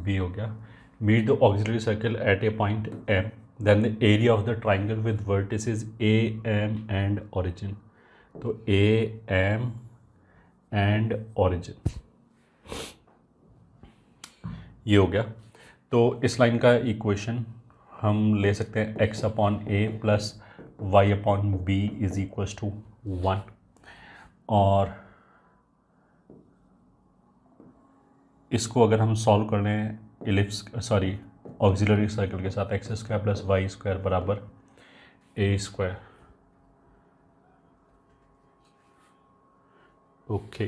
B हो गया। Meet the auxiliary circle at a point M, then the area of the triangle with vertices A M and origin, तो A M एंड ओरिजिन, ये हो गया। तो इस लाइन का इक्वेशन हम ले सकते हैं x/a plus y/b is equal to 1, और इसको अगर हम सॉल्व कर लें ऑक्सिलरी सर्कल के साथ, x² प्लस y² बराबर a²। ओके,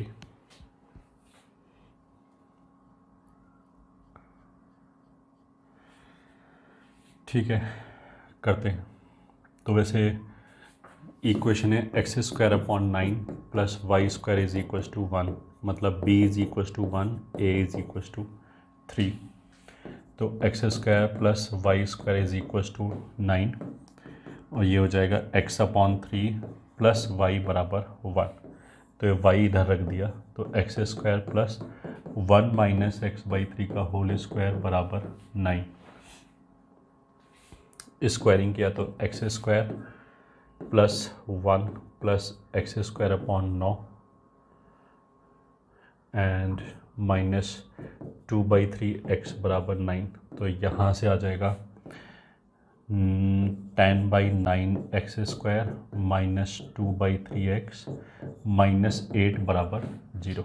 ठीक है, करते हैं। तो वैसे इक्वेशन है x²/9 plus y² is equal to 1, मतलब b is equal to 1, a is equal to 3, तो x² plus y² is equal to 9, और ये हो जाएगा x/3 प्लस y बराबर 1, तो ये y इधर रख दिया, तो x² प्लस 1 माइनस x/3 का होल स्क्वायर बराबर 9, स्क्वायरिंग किया तो x² plus 1 plus x²/9 and minus 2/3 बराबर 9, तो यहाँ से आ जाएगा 10/9 x² माइनस 2/3 माइनस 8 बराबर 0।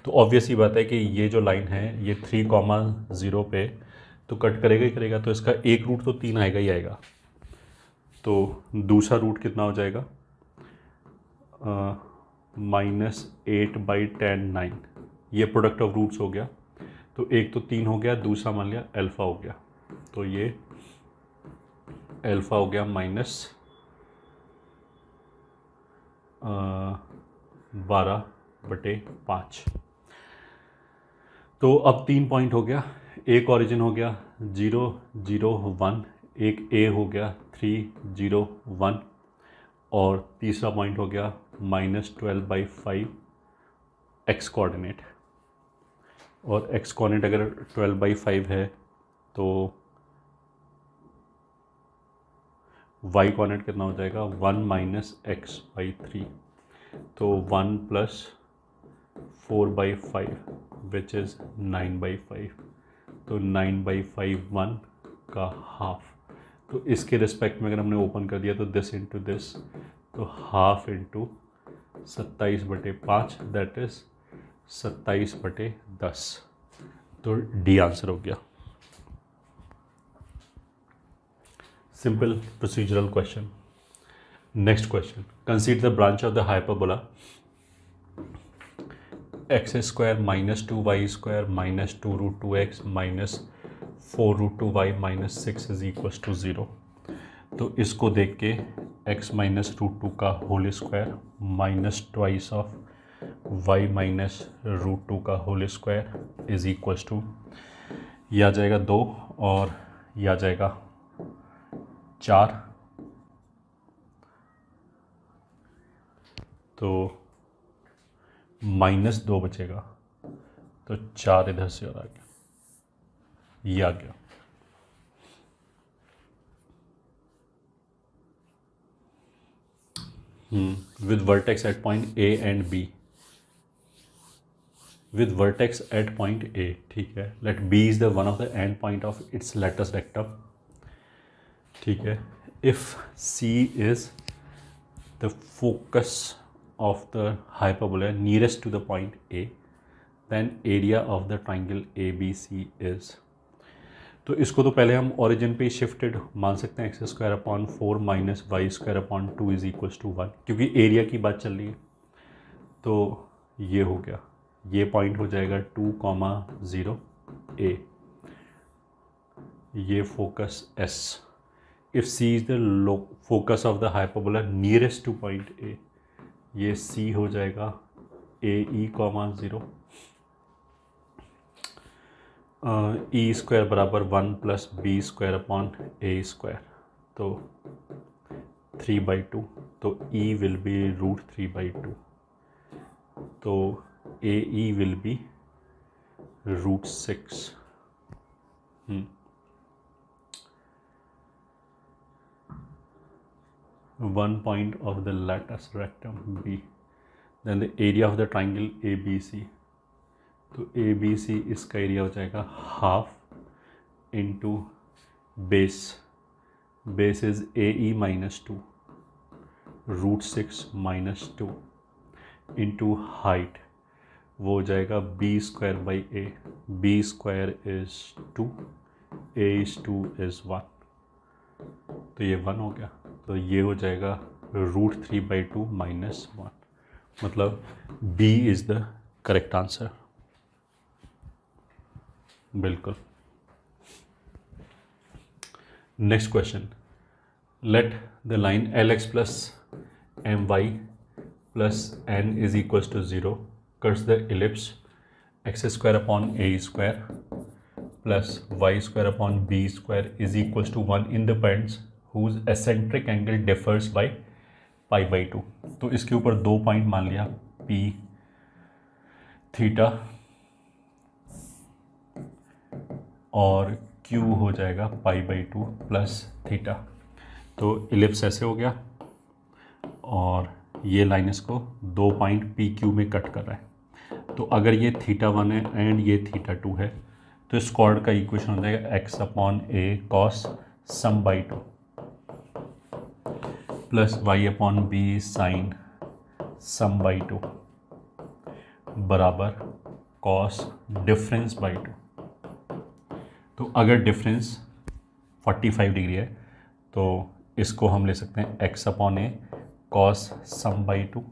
तो ऑब्वियस ही बात है कि ये जो लाइन है ये 3,0 पे तो कट करेगा ही करेगा, तो इसका एक रूट तो 3 आएगा ही आएगा, तो दूसरा रूट कितना हो जाएगा -8/10 9, ये प्रोडक्ट ऑफ रूट्स हो गया, तो एक तो 3 हो गया, दूसरा मान लिया अल्फ़ा हो गया, तो ये एल्फ़ा हो गया -12/5। तो अब 3 पॉइंट हो गया, एक ओरिजिन हो गया 0 0 1, एक ए हो गया 3 0 1, और तीसरा पॉइंट हो गया -12/5 एक्स कोऑर्डिनेट। और एक्स कोऑर्डिनेट अगर 12/5 है तो वाई कोऑर्डिनेट कितना हो जाएगा 1 - x/3, तो 1 + 4/5 विच इज़ 9/5, तो 9/5 1 का हाफ। तो इसके रिस्पेक्ट में अगर हमने ओपन कर दिया तो दिस इंटू दिस, तो हाफ इंटू 27/5 दैट इज़ 27/10। तो डी आंसर हो गया। Simple procedural question. Next question, consider the branch of the hyperbola x² - 2y² - 2√2x - 4√2y - 6 = 0। तो इसको देख के x - √2 का whole square minus twice of y - √2 का whole square is equal to, यह आ जाएगा 2 और यह आ जाएगा 4। तो -2 बचेगा, तो 4 इधर से और आ गया, ये आ गया। With vertex at point a and b, with vertex at point a, ठीक है। Let b is the one of the end point of its latus rectum, ठीक है। If c is the focus of the hyperbola nearest to the point A, then area of the triangle ABC is। तो इसको तो पहले हम ओरिजिन पे शिफ्टेड मान सकते हैं, x²/4 - y²/2 is equal to 1, क्योंकि एरिया की बात चल रही है। तो ये हो गया, ये पॉइंट हो जाएगा 2, 0 A, ये focus S। If C is the focus of the hyperbola nearest two point A, ये C हो जाएगा AE, 0, E² बराबर 1 + B²/A², तो 3/2, तो E विल बी √3/2, तो AE will be √6। One point of the lattice rectum B, then the area of the triangle ABC, तो ABC इसका एरिया हो जाएगा half into base, base is AE - 2, √6 - 2 into height, वो हो जाएगा B²/A, B² is 2, A is 2 is 1, तो ये 1 हो गया। तो ये हो जाएगा √3/2 - 1, मतलब B is the correct answer. बिल्कुल। Next question, let the line LX + MY + N is equal to 0 cuts the ellipse x²/A² + y²/B² is equal to 1 in the points whose eccentric angle differs by π/2। तो इसके ऊपर 2 पॉइंट मान लिया, P थीटा और Q हो जाएगा π/2 प्लस थीटा। तो इलिप्स ऐसे हो गया और ये लाइन इसको 2 पॉइंट PQ में कट कर रहा है। तो अगर ये θ1 है एंड ये θ2 है, तो इस कॉर्ड का इक्वेशन हो जाएगा x/A cos sum/2 plus y/B sin sum/2 बराबर cos difference/2। तो अगर डिफरेंस 45 डिग्री है तो इसको हम ले सकते हैं x/A cos sum/2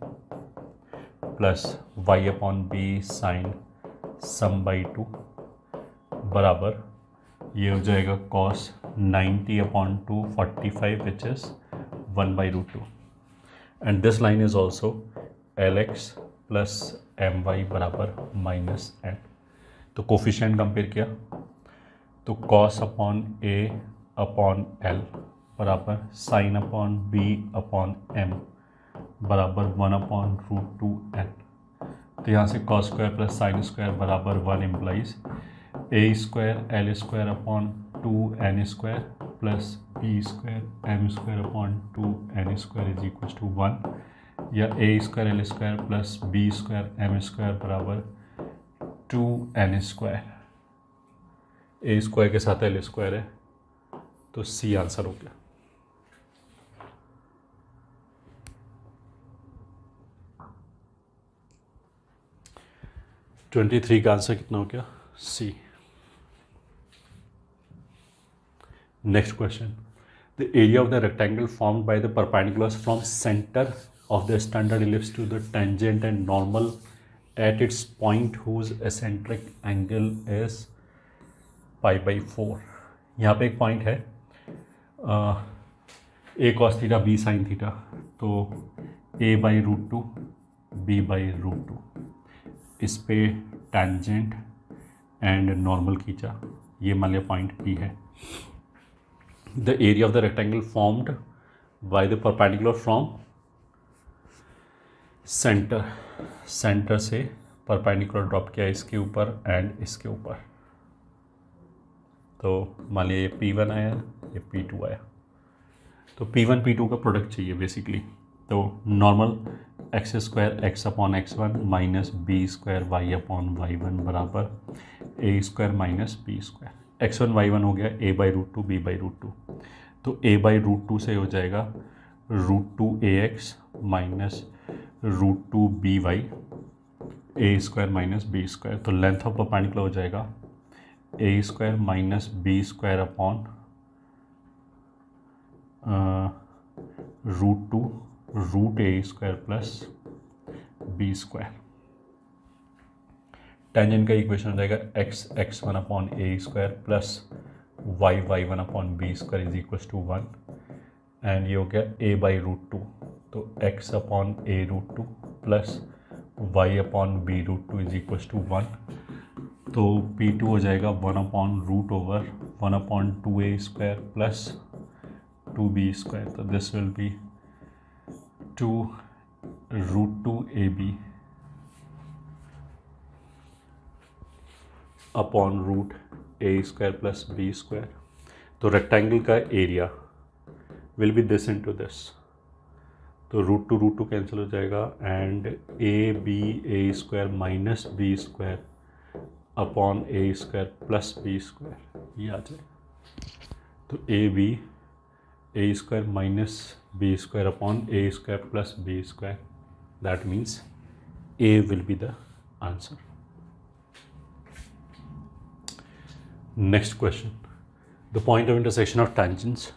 plus y/B sin sum/2 बराबर ये हो जाएगा cos 90/2 45 which is 1/√2 and this line is also Lx plus my बराबर -n। तो कोफिशिएंट कंपेयर किया तो cos/a/L बराबर sin/b/m बराबर 1/√2n। तो यहाँ से cos square plus sine square बराबर 1 implies a²L²/2n² plus b²M²/2n² is equal to 1 या a²L² प्लस b²M² बराबर 2n²। ए स्क्वायर के साथ एल स्क्वायर है तो सी आंसर हो गया। ट्वेंटी थ्री का आंसर कितना हो गया? C. Next question, the area of the rectangle formed by the perpendiculars from centre of the standard ellipse to the tangent and normal at its point whose eccentric angle is π/4। यहाँ पे एक पॉइंट है a cos theta b sin theta, तो a/√2 b/√2 इस पे टेंजेंट एंड नॉर्मल खींचा, ये मान लिया पॉइंट P है। The area of the rectangle formed by the perpendicular from centre से परपेंडिकुलर ड्रॉप किया इसके ऊपर एंड इसके ऊपर, तो मान लिया ये P1 आया, ये P2 आया, तो P1 P2 का प्रोडक्ट चाहिए बेसिकली। तो normal x² x/x1 minus b² y/y1 बराबर a² minus b²। x1 y1 हो गया a/√2 b/√2, तो a/√2 से हो जाएगा √2ax minus √2by a² minus b²। तो लेंथ ऑफ परपेंडिकुलर हो जाएगा a² minus b² upon √2 √a² plus b²। Tangent का इक्वेशन हो जाएगा x/1 upon a² plus y/1 upon b² is equal to 1 and ये हो गया a/√2, तो x upon a√2 plus y upon b√2 is equal to 1, तो P2 हो जाएगा 1/√1/2a² प्लस 2b², तो this will be 2√2ab upon √a² plus b²। तो रेक्टेंगल का area will be this into this, तो √2 कैंसिल हो जाएगा and a² minus b² upon a² plus b² ये आ जाए, तो a² minus b² upon a² plus b², that means a will be the answer. Next question, the point of intersection of tangents,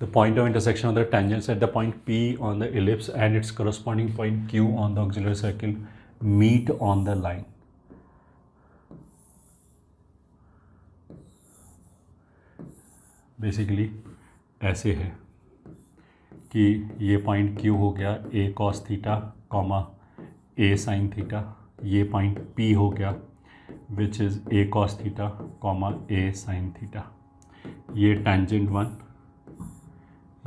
the point of intersection of the tangents at the point P on the ellipse and its corresponding point Q on the auxiliary circle meet on the line। Basically ऐसे है कि ये पॉइंट Q हो गया a cos theta comma a sin theta, ये पॉइंट P हो गया which is a cos theta comma a sin theta, ये टेंजेंट 1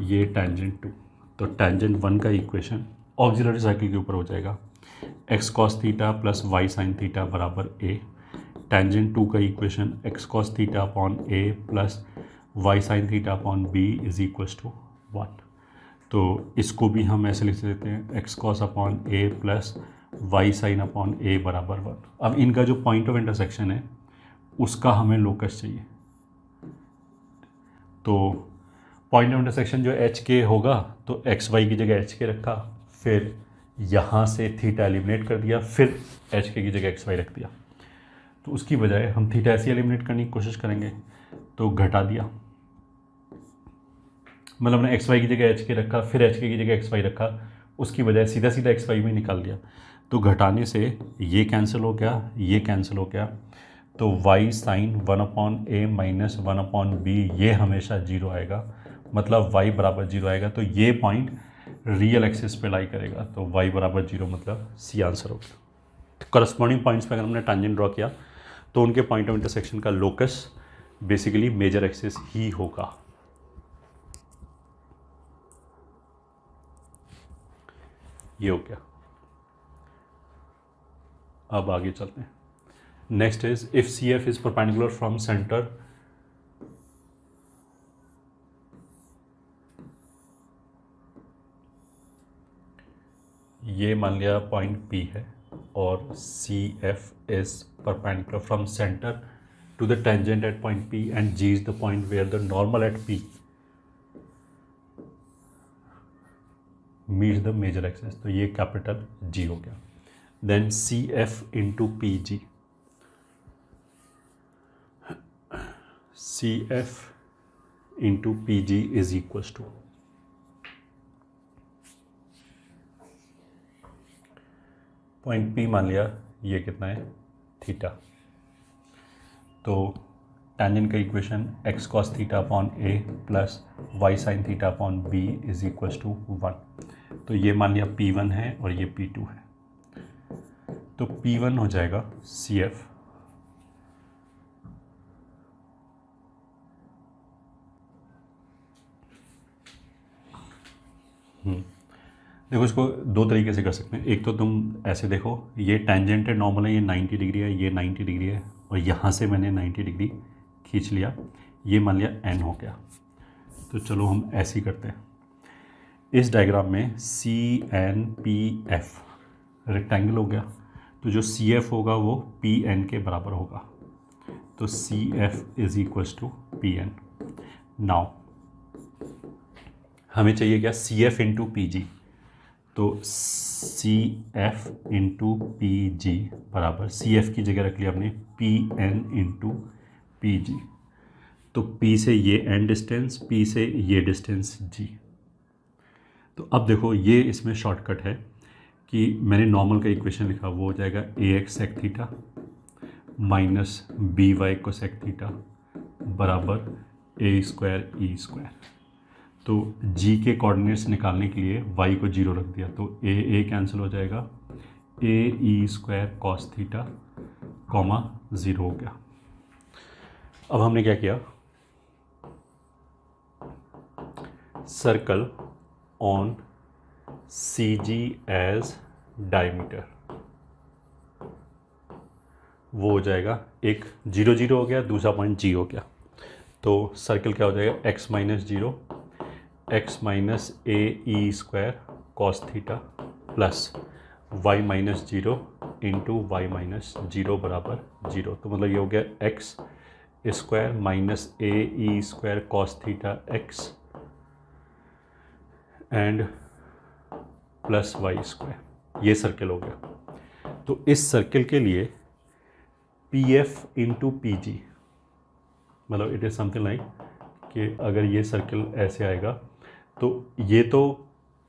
ये टेंजेंट 2, तो टेंजेंट 1 का इक्वेशन ऑक्सिलरी सर्किल के ऊपर हो जाएगा x cos theta plus y sin theta बराबर a, टेंजेंट 2 का equation x cos theta upon a plus y sin theta upon b is equals to 1। तो इसको भी हम ऐसे लिख देते हैं x cos upon a plus y sin upon a बराबर 1। अब इनका जो पॉइंट ऑफ इंटरसेक्शन है उसका हमें लोकस चाहिए, तो पॉइंट ऑफ इंटरसेक्शन जो एच के होगा तो एक्स वाई की जगह एच के रखा, फिर यहाँ से थीटा एलिमिनेट कर दिया, फिर एच के की जगह एक्स वाई रख दिया, तो उसकी बजाय हम थीटा ऐसे एलिमिनेट करने की कोशिश करेंगे तो घटा दिया, मतलब हमने एक्स वाई की जगह एच के रखा फिर एच के की जगह एक्स वाई रखा, उसकी बजाय सीधा सीधा एक्स वाई में निकाल दिया, तो घटाने से ये कैंसिल हो गया ये कैंसिल हो गया, तो y sign 1/a minus 1/b ये हमेशा 0 आएगा, मतलब y बराबर 0 आएगा। तो ये पॉइंट रियल एक्सिस पे लाई करेगा, तो y बराबर 0 मतलब सी आंसर हो गया। तो करस्पॉन्डिंग पॉइंट्स पे अगर हमने टैंजेंट ड्रॉ किया तो उनके पॉइंट ऑफ इंटरसेक्शन का लोकस बेसिकली मेजर एक्सिस ही होगा। ये हो गया। अब आगे चलते हैं। Next is if c F is perpendicular from centre ये मान लिया पॉइंट P है और c F is perpendicular from centre to the tangent at point P and G is the point where the normal at P meets the major axis, तो ये कैपिटल G हो गया। Then C F into P g, c F into P g is equal to point P मान लिया ये कितना है थीटा, तो टेंजेंट का equation x cos theta upon a plus y sine theta upon b is equal to 1। तो ये मान लिया P1 है और ये P2 है, तो P1 हो जाएगा सी एफ देखो इसको दो तरीके से कर सकते हैं। एक तो तुम ऐसे देखो, ये टेंजेंट है नॉर्मल है, ये 90 डिग्री है, ये 90 डिग्री है और यहाँ से मैंने 90 डिग्री खींच लिया, ये मान लिया n हो गया। तो चलो हम ऐसे ही करते हैं। इस डायग्राम में c n p f rectangle हो गया, तो जो सी एफ होगा वो पी एन के बराबर होगा, तो C F is equals to P N. Now हमें चाहिए क्या, C F into P G, तो C F into P G बराबर सी एफ की जगह रख लिया हमने P N into P G, तो P से ये n डिस्टेंस, P से ये डिस्टेंस G। तो अब देखो ये इसमें शॉर्टकट है कि मैंने नॉर्मल का इक्वेशन लिखा, वो हो जाएगा A X sec theta minus B Y को सेक थीटा बराबर ए स्क्वायर ई स्क्वायर। तो G के कोऑर्डिनेट्स निकालने के लिए y को 0 रख दिया, तो ए कैंसिल हो जाएगा, a E square cos theta comma 0 हो गया। अब हमने क्या किया, circle on c g as diameter, वो हो जाएगा एक 0 0 हो गया, दूसरा पॉइंट G हो गया, तो सर्कल क्या हो जाएगा x minus 0 X minus A E square cos theta plus Y minus 0 into Y minus 0 बराबर 0। तो मतलब ये हो गया X square minus A E square cos theta X and plus Y square, ये सर्कल हो गया। तो इस सर्कल के लिए P F into P G, मतलब इट इज़ समथिंग लाइक कि अगर ये सर्कल ऐसे आएगा तो ये तो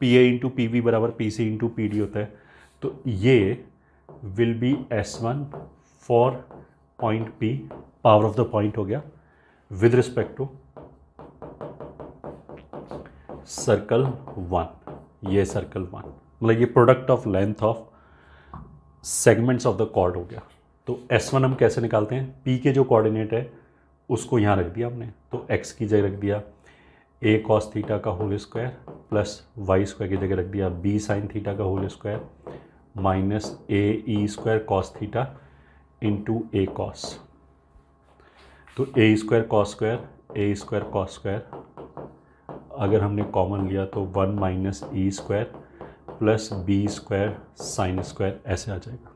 P A into P B बराबर P C into P D होता है, तो ये will be S1 for point P, power of the point हो गया विद रिस्पेक्ट टू सर्कल 1, ये सर्कल 1, मतलब ये product of length of segments of the chord हो गया। तो S1 हम कैसे निकालते हैं, P के जो कोऑर्डिनेट है उसको यहाँ रख दिया हमने, तो x की जगह रख दिया a कॉस थीटा का whole square plus Y square की जगह रख दिया b साइन थीटा का whole square minus A E square cos theta into A cos. तो ए स्क्वायर कॉस स्क्वायर ए स्क्वायर कॉस स्क्वायर अगर हमने कॉमन लिया तो 1 माइनस ई square plus B square sine square ऐसे आ जाएगा।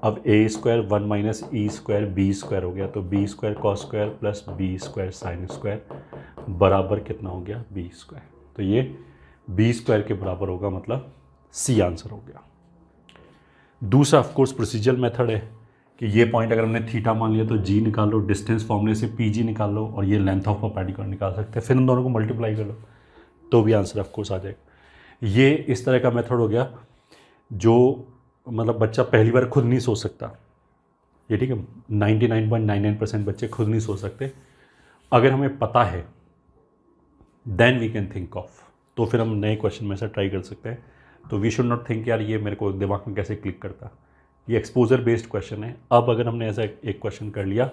अब A square 1 minus E square B square हो गया, तो B square cos square plus B square sine square बराबर कितना हो गया बी स्क्वायर। तो ये बी स्क्वायर के बराबर होगा, मतलब सी आंसर हो गया। दूसरा ऑफ कोर्स प्रोसीजरल मेथड है कि ये पॉइंट अगर हमने थीटा मान लिया तो जी निकाल लो, डिस्टेंस फॉर्मूले से पी जी निकाल लो और ये लेंथ ऑफ परपेंडिकुलर निकाल सकते हैं, फिर इन दोनों को मल्टीप्लाई कर लो तो भी आंसर ऑफ कोर्स आ जाएगा। ये इस तरह का मेथड हो गया जो मतलब बच्चा पहली बार खुद नहीं सोच सकता, ये ठीक है, 99.99% बच्चे खुद नहीं सोच सकते। अगर हमें पता है then we can think of, तो फिर हम नए क्वेश्चन में से ट्राई कर सकते हैं। तो वी शुड नॉट थिंक यार ये मेरे को दिमाग में कैसे क्लिक करता, ये एक्सपोजर बेस्ड क्वेश्चन है। अब अगर हमने ऐसा एक क्वेश्चन कर लिया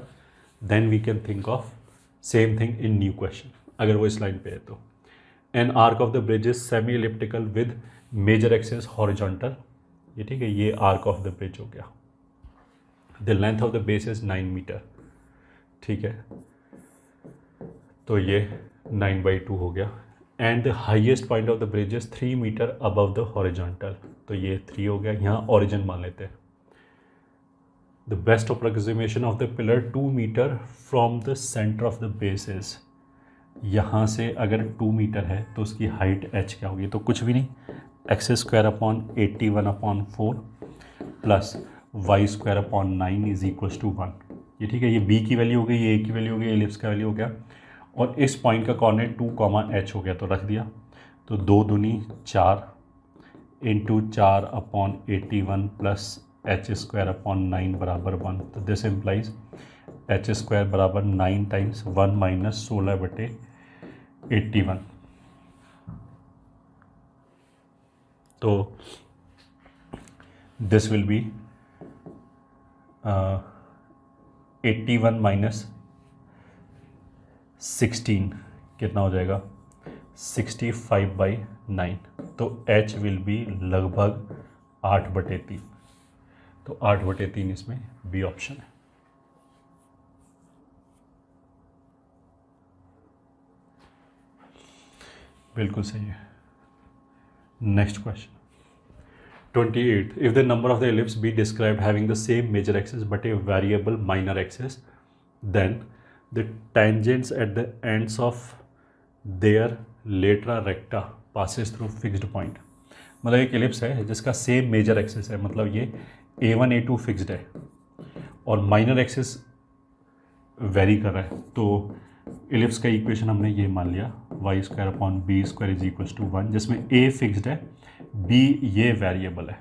then we can think of same thing in new question, अगर वो इस लाइन पे है तो। An arch of the bridge is semi elliptical with major axis horizontal, ये ठीक है, ये आर्क ऑफ द ब्रिज हो गया। The length of the base is 9 metre, ठीक है, तो ये 9/2 हो गया। And the highest point of the bridge is 3 metre above the horizontal, तो ये 3 हो गया, यहाँ ऑरिजिन मान लेते हैं। The best approximation of the pillar 2 metre from the centre of the base is, यहाँ से अगर 2 मीटर है तो उसकी हाइट h क्या होगी, तो कुछ भी नहीं, x²/81/4 plus y²/9 is equals to 1, ये ठीक है, ये b की वैल्यू हो गई, ये a की वैल्यू हो गई, एलिप्स का वैल्यू हो गया, और इस पॉइंट का कोऑर्डिनेट 2, h हो गया, तो रख दिया। तो 2 दूनी 4 इंटू 4/81 प्लस h²/9 बराबर 1, तो दिस इम्प्लाइज h² बराबर 9 टाइम्स 1 माइनस 16/81, तो दिस विल बी 81 माइनस 16 कितना हो जाएगा, 65/9, तो h विल बी लगभग 8/3, तो 8/3 इसमें बी ऑप्शन है। बिल्कुल सही है। Next question 28, if the number of the ellipse be described having the same major axis but a variable minor axis, then the tangents at the ends of their latera recta passes through fixed point. मतलब एक एलिप्स है जिसका सेम मेजर एक्सिस है, मतलब ये a1 a2 फिक्स्ड है और माइनर एक्सिस वेरी कर रहा है, तो एलिप्स का इक्वेशन हमने ये मान लिया y²/b² इज इक्वल्स टू 1, जिसमें a फिक्स्ड है, b ये वेरिएबल है,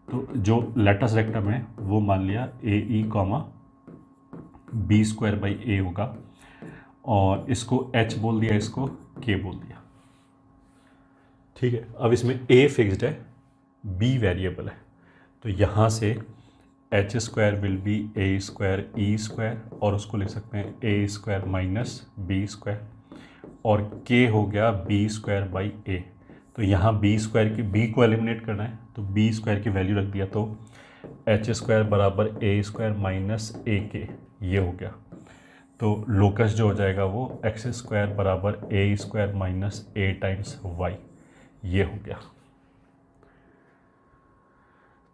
तो जो लेटस रेक्टम है वो मान लिया AE, b²/a होगा, और इसको h बोल दिया, इसको k बोल दिया, ठीक है। अब इसमें a फिक्स्ड है, b वेरिएबल है, तो यहाँ से h² विल बी a²e², और उसको लिख सकते हैं a² माइनस b², और k हो गया b²/a, तो यहाँ b² की b को एलिमिनेट करना है, तो b² की वैल्यू रख दिया, तो h² बराबर a² माइनस ak, ये हो गया। तो लोकस जो हो जाएगा वो x² बराबर a² minus a times y, ये हो गया।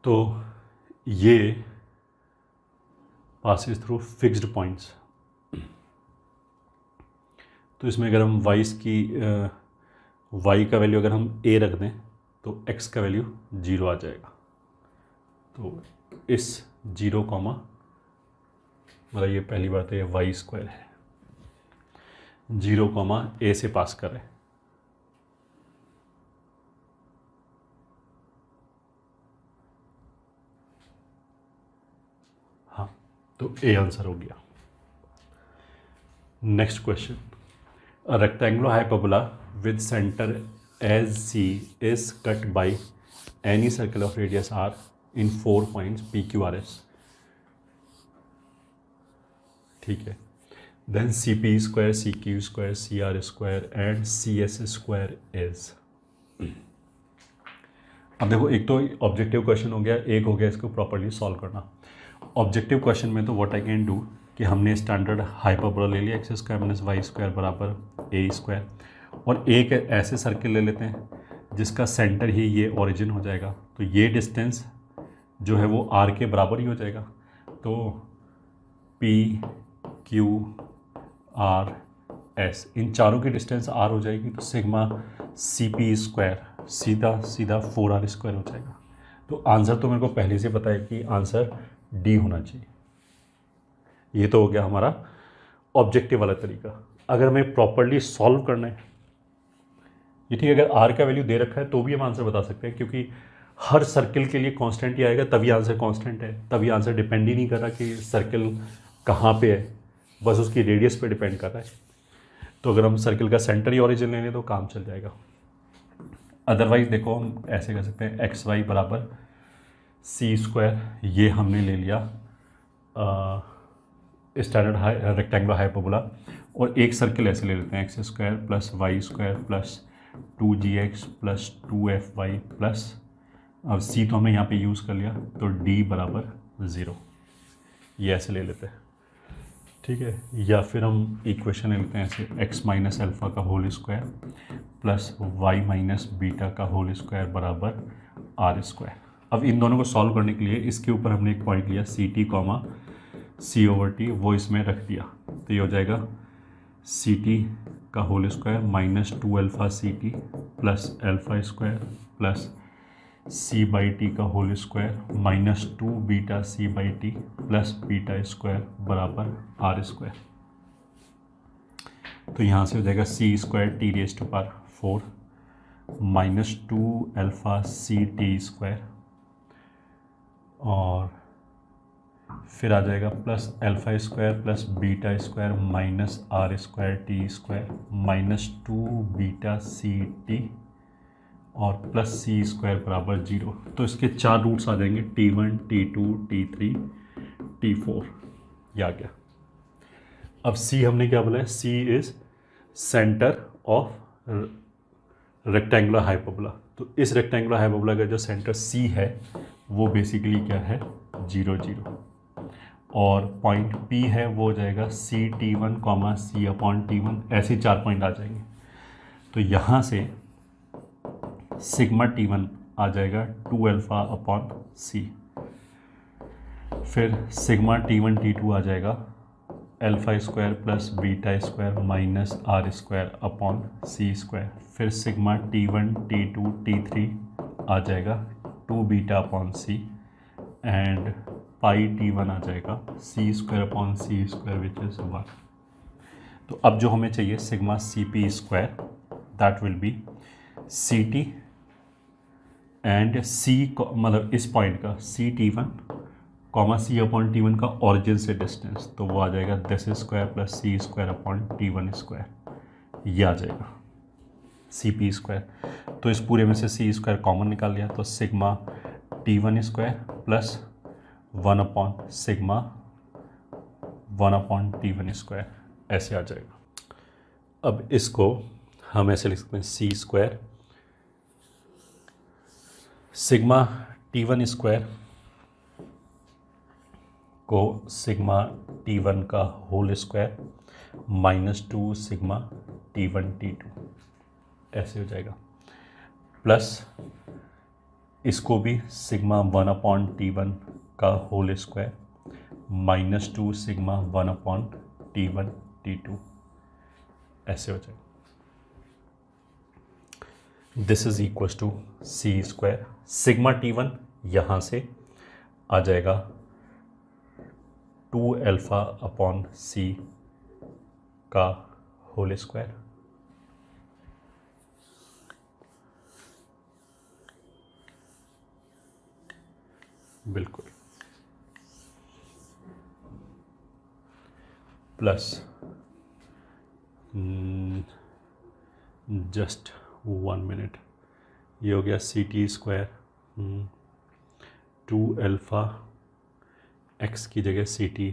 तो ये पासिस थ्रू फिक्स्ड पॉइंट्स, तो इसमें अगर हम y का वैल्यू अगर हम a रख दें तो x का वैल्यू 0 आ जाएगा, तो इस 0, मतलब ये पहली बात है y² है, 0, a से पास करें, हाँ, तो a आंसर हो गया। Next question, a rectangular hyperbola with centre as C is cut by any circle of radius r in 4 points P, Q, R, S, ठीक है। Then CP², CQ², CR² and CS² is. अब देखो, एक तो ऑब्जेक्टिव क्वेश्चन हो गया, एक हो गया इसको प्रॉपर्ली सॉल्व करना। ऑब्जेक्टिव क्वेश्चन में तो व्हाट आई कैन डू कि हमने स्टैंडर्ड हाइपरबोला ले लिया x² माइनस y² बराबर a², और एक ऐसे सर्किल ले लेते हैं जिसका सेंटर ही ये ओरिजिन हो जाएगा, तो ये डिस्टेंस जो है वो r के बराबर ही हो जाएगा, तो P, Q, R, S इन चारों की डिस्टेंस r हो जाएगी, तो सिग्मा CP² सीधा 4r² हो जाएगा। तो आंसर तो मेरे को पहले से पता है कि आंसर D होना चाहिए। ये तो हो गया हमारा ऑब्जेक्टिव वाला तरीका। अगर हमें प्रॉपरली सॉल्व करना है, ये ठीक है, अगर r का वैल्यू दे रखा है तो भी हम आंसर बता सकते हैं, क्योंकि हर सर्किल के लिए कांस्टेंट ही आएगा तभी आंसर कांस्टेंट है, तभी आंसर डिपेंड ही नहीं कर रहा कि सर्किल कहाँ पे है, बस उसकी रेडियस पे डिपेंड कर रहा है। तो अगर हम सर्किल का सेंटर ही ओरिजिन ले लें तो काम चल जाएगा। अदरवाइज देखो हम ऐसे कर सकते हैं, एक्स वाई बराबर सी स्क्वायर, ये हमने ले लिया स्टैंडर्ड रेक्टेंगुलर हाइपरबोला, और एक सर्किल ऐसे ले लेते हैं, x square plus Y square plus 2gx plus 2fy plus, अब सी तो हमने यहाँ पे यूज़ कर लिया तो d बराबर 0, ये ऐसे ले लेते हैं, ठीक है। या फिर हम इक्वेशन ले लेते हैं ऐसे, x माइनस एल्फ़ा का whole square plus Y minus beta का होल स्क्वायर बराबर आर स्क्वायर। अब इन दोनों को सॉल्व करने के लिए इसके ऊपर हमने एक पॉइंट लिया C T comma C over T, वो इसमें रख दिया, तो ये हो जाएगा सी टी का whole square minus 2 alpha C T plus alpha square plus C by T का whole square minus 2 beta C by T plus beta square बराबर आर स्क्वायर। तो यहाँ से हो जाएगा C square T raise to power 4 minus 2 alpha C T square, और फिर आ जाएगा plus alpha square plus beta square minus are square t square minus 2 beta c t और प्लस सी स्क्वायर बराबर 0। तो इसके 4 रूट्स आ जाएंगे, T1 T2 T3 T4, ये आ गया। अब C हमने क्या बोला है, C is centre of rectangular hyperbola. तो इस रेक्टेंगुलर हाइपरबोला का जो सेंटर C है वो बेसिकली क्या है 0 0, और पॉइंट P है वो हो जाएगा CT1 C/T1, ऐसे 4 पॉइंट आ जाएंगे। तो यहाँ से सिग्मा T1 आ जाएगा 2 अल्फ़ा अपॉन C, फिर सिग्मा T1 T2 आ जाएगा alpha square plus beta square minus are square upon C square, फिर सिग्मा T1 T2 T3 आ जाएगा 2 beta upon C, and pi T1 आ जाएगा C square upon C square which is 1। तो अब जो हमें चाहिए sigma C P square, that will be C T and C, मतलब इस पॉइंट का CT1 कॉमा C/T1 का ऑरिजिन से डिस्टेंस, तो वो आ जाएगा this square plus c square upon T1 square, ये आ जाएगा सी पी स्क्वायर। तो इस पूरे में से सी स्क्वायर कॉमन निकाल लिया, तो sigma T1 square plus 1 upon sigma 1 upon T1 square, ऐसे आ जाएगा। अब इसको हम ऐसे लिख सकते हैं सी स्क्वायर सिग्मा T1 स्क्वायर को सिग्मा T1 का whole square minus 2 sigma T1 T2, ऐसे हो जाएगा, प्लस इसको भी सिग्मा 1 अपॉन T1 का whole square minus 2 sigma 1 upon T1 T2, ऐसे हो जाएगा। This is equal to c square sigma T1 यहाँ से आ जाएगा 2 अल्फ़ा अपॉन सी का होल स्क्वायर, बिल्कुल, प्लस जस्ट 1 मिनट, ये हो गया c T square 2 alpha x की जगह सी टी,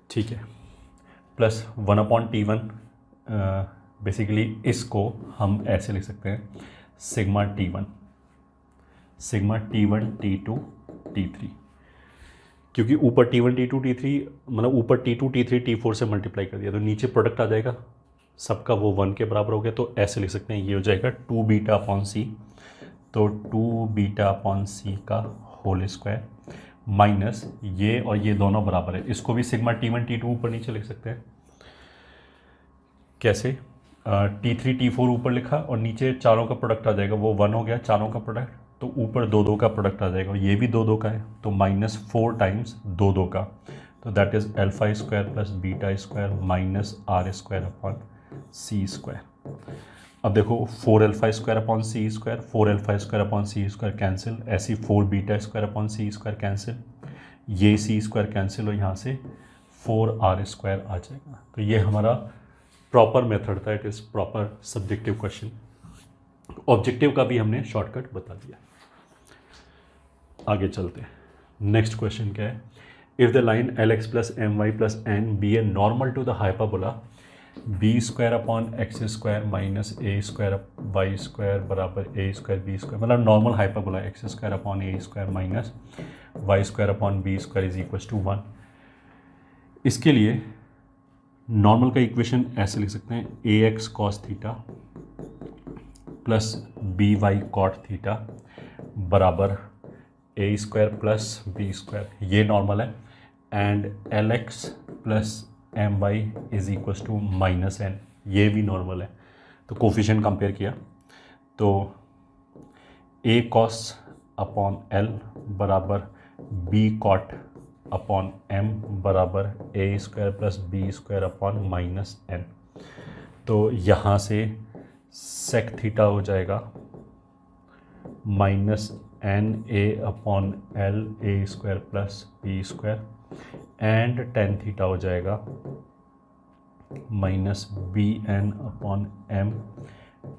ठीक है, प्लस 1 अपॉन T1, बेसिकली इसको हम ऐसे लिख सकते हैं सिग्मा T1 T2 T3, क्योंकि ऊपर T1 T2 T3 मतलब ऊपर T2 T3 T4 से मल्टीप्लाई कर दिया तो नीचे प्रोडक्ट आ जाएगा सबका, वो 1 के बराबर हो गया। तो ऐसे लिख सकते हैं, ये हो जाएगा 2 बीटा अपॉन सी, तो 2 बीटा अपॉन सी का होल स्क्वायर माइनस ये और ये दोनों बराबर है, इसको भी सिग्मा T1 T2 ऊपर नीचे लिख सकते हैं। कैसे? T3 T4 ऊपर लिखा और नीचे चारों का प्रोडक्ट आ जाएगा, वो 1 हो गया चारों का प्रोडक्ट, तो ऊपर 2 2 का प्रोडक्ट आ जाएगा, ये भी 2 2 का है, तो -4 टाइम्स 2 2 का, तो that is alpha square plus beta square minus are square upon C square. अब देखो 4 अल्फा स्क्वायर अपॉन सी स्क्वायर, 4 अल्फा स्क्वायर अपॉन सी स्क्वायर कैंसिल, ऐसी 4 बीटा स्क्वायर अपॉन सी स्क्वायर कैंसिल, ये सी स्क्वायर कैंसिल और यहाँ से 4 आर स्क्वायर आ जाएगा। तो ये हमारा प्रॉपर मेथड था, it is proper subjective question. Objective का भी हमने शॉर्टकट बता दिया। आगे चलते हैं, नेक्स्ट क्वेश्चन क्या है। If the line l x plus M y plus n be a normal to the hyperbola b square upon x square minus A square y square बराबर ए स्क्वायर बी स्क्वायर, मतलब normal hyperbola x square upon A square minus y square upon B square is equal to 1। इसके लिए नॉर्मल का इक्वेशन ऐसे लिख सकते हैं, A X cos theta plus B Y cot theta बराबर ए स्क्वायर प्लस बी स्क्वायर, ये नॉर्मल है, and L x plus M Y is equal to minus N, ये भी नॉर्मल है। तो कोफिशिएंट कंपेयर किया तो ए कॉस अपॉन एल बराबर बी कॉट अपॉन एम बराबर ए square plus B square upon minus N. तो यहाँ से सेक थीटा हो जाएगा minus N A upon L A square plus B square, and tan theta हो जाएगा minus B N upon M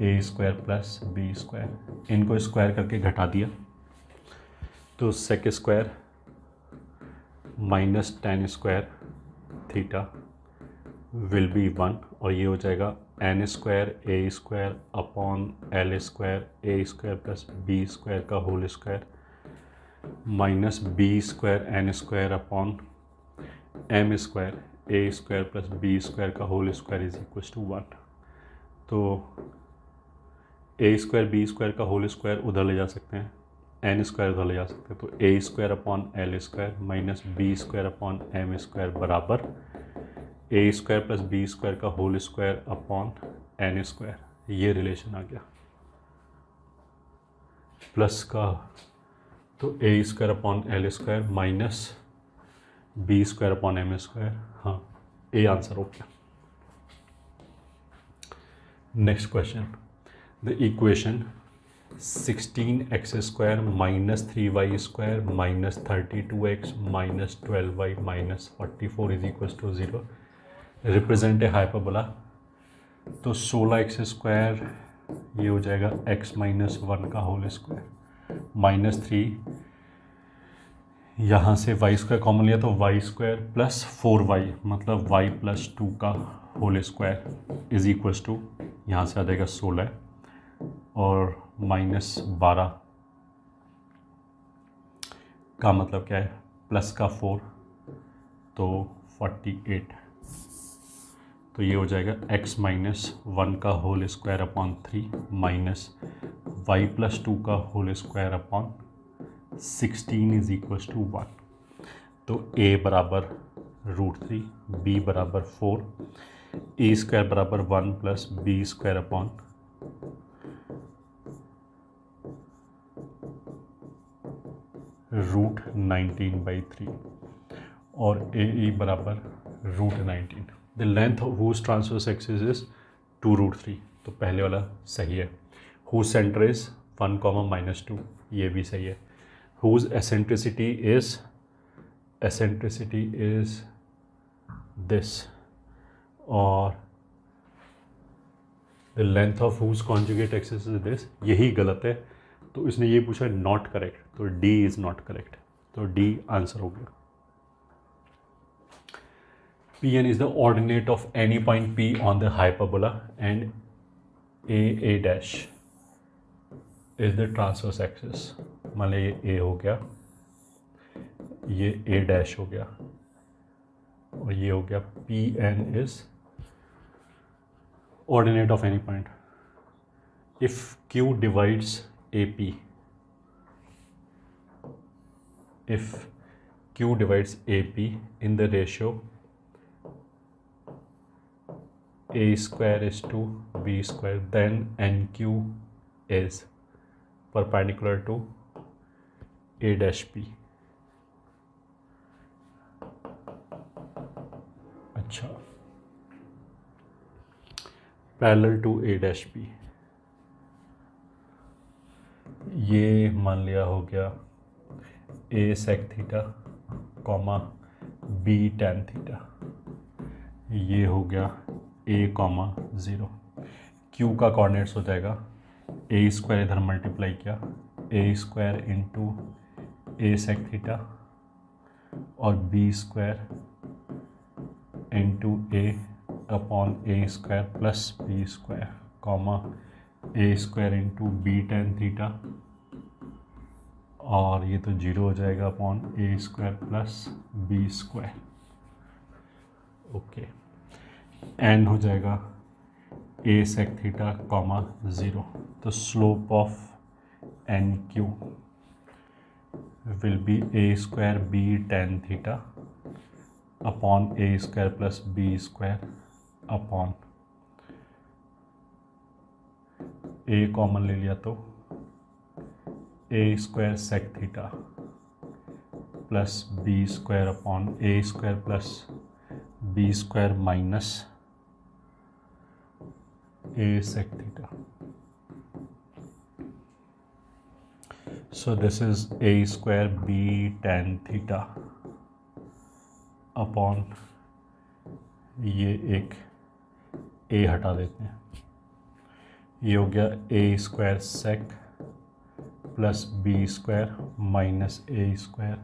A square plus B square. इनको स्क्वायर करके घटा दिया तो sec square minus tan square theta will be 1, और ये हो जाएगा एन स्क्वायर ए स्क्वायर अपॉन एल स्क्वायर ए स्क्वायर प्लस बी स्क्वायर का whole square minus B square N square upon M square ए स्क्वायर प्लस बी स्क्वायर का whole square is equal to 1। तो ए स्क्वायर बी स्क्वायर का होल स्क्वायर उधर ले जा सकते हैं, एन स्क्वायर उधर ले जा सकते हैं, तो ए square upon L square minus B square upon M square बराबर ए स्क्वायर प्लस बी स्क्वायर का whole square upon N square, ये रिलेशन आ गया प्लस का, तो ए square upon L square minus B square upon M square, हाँ ए आंसर हो गया। Next question, the equation 16x square minus 3y square minus 32x minus 12y minus 44 is equal to 0 represent a hyperbola. तो 16x स्क्वायर ये हो जाएगा x माइनस 1 का होल स्क्वायर माइनस 3, यहाँ से y स्क्वायर कॉमन लिया तो y स्क्वायर प्लस 4y मतलब y प्लस 2 का whole square is equal to, यहाँ से आ जाएगा 16 और माइनस 12 का मतलब क्या है, प्लस का 4 तो 48, तो ये हो जाएगा x माइनस 1 का whole square upon 3 minus y plus 2 का whole square upon 16 is equal to 1। तो a बराबर √3, b बराबर 4, a स्क्वायर बराबर 1 प्लस बी स्क्वायर अपॉन √19/3 और AE बराबर √19। The length of whose transverse axis is 2√3, तो पहले वाला सही है। हुज सेंटर इज 1, -2, ये भी सही है। हुज एसेंट्रिसिटी इज दिस, और the length of whose conjugate axis is this, यही गलत है। तो इसने ये पूछा नॉट करेक्ट, तो डी इज नॉट करेक्ट, तो डी आंसर हो गया। Pn is the ordinate of any point P on the hyperbola and A dash is the transverse axis। मान लो ये A हो गया, ये A dash हो गया और ये हो गया Pn is ordinate of any point। If Q divides AP, if Q divides AP in the ratio A square is to B square, then NQ is perpendicular to A dash P। अच्छा, parallel to A dash B, ये मान लिया हो गया A sec theta comma B tan theta, ये हो गया ए कॉमा 0। क्यू का कोऑर्डिनेट्स हो जाएगा ए स्क्वायर, इधर मल्टीप्लाई किया A square into A sec theta और B square into A upon A square plus B square comma A square into B tan theta, और ये तो 0 हो जाएगा अपॉन ए square plus B square. Okay, N हो जाएगा ए सेक थीटा कॉमा 0। तो slope of N Q will be A square B tan theta upon A square plus B square upon A common ले लिया तो ए square sec theta plus B square upon A square plus B square minus A sec theta. So this is A square B tan theta upon, ये एक ए हटा देते हैं, ये हो गया A square sec plus B square minus A square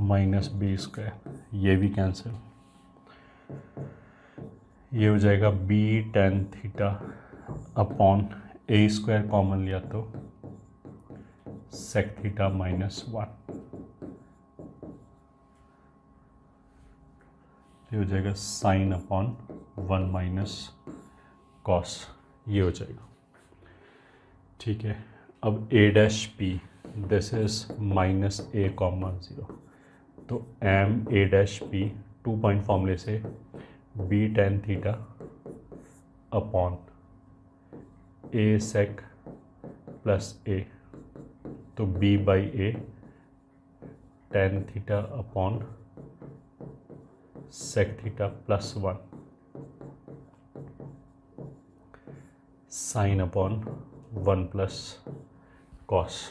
minus B square, ये भी कैंसिल, ये हो जाएगा बी टैन थीटा अपॉन ए स्क्वायर कॉमन लिया तो सेक थीटा माइनस 1, ये हो जाएगा साइन अपॉन 1 माइनस कॉस, ये हो जाएगा। ठीक है, अब A dash P this is minus A comma 0, तो M A dash P 2 point फॉर्मूले से B tan theta upon A sec plus A, तो B by A tan theta upon sec theta plus 1 sine upon 1 plus cos.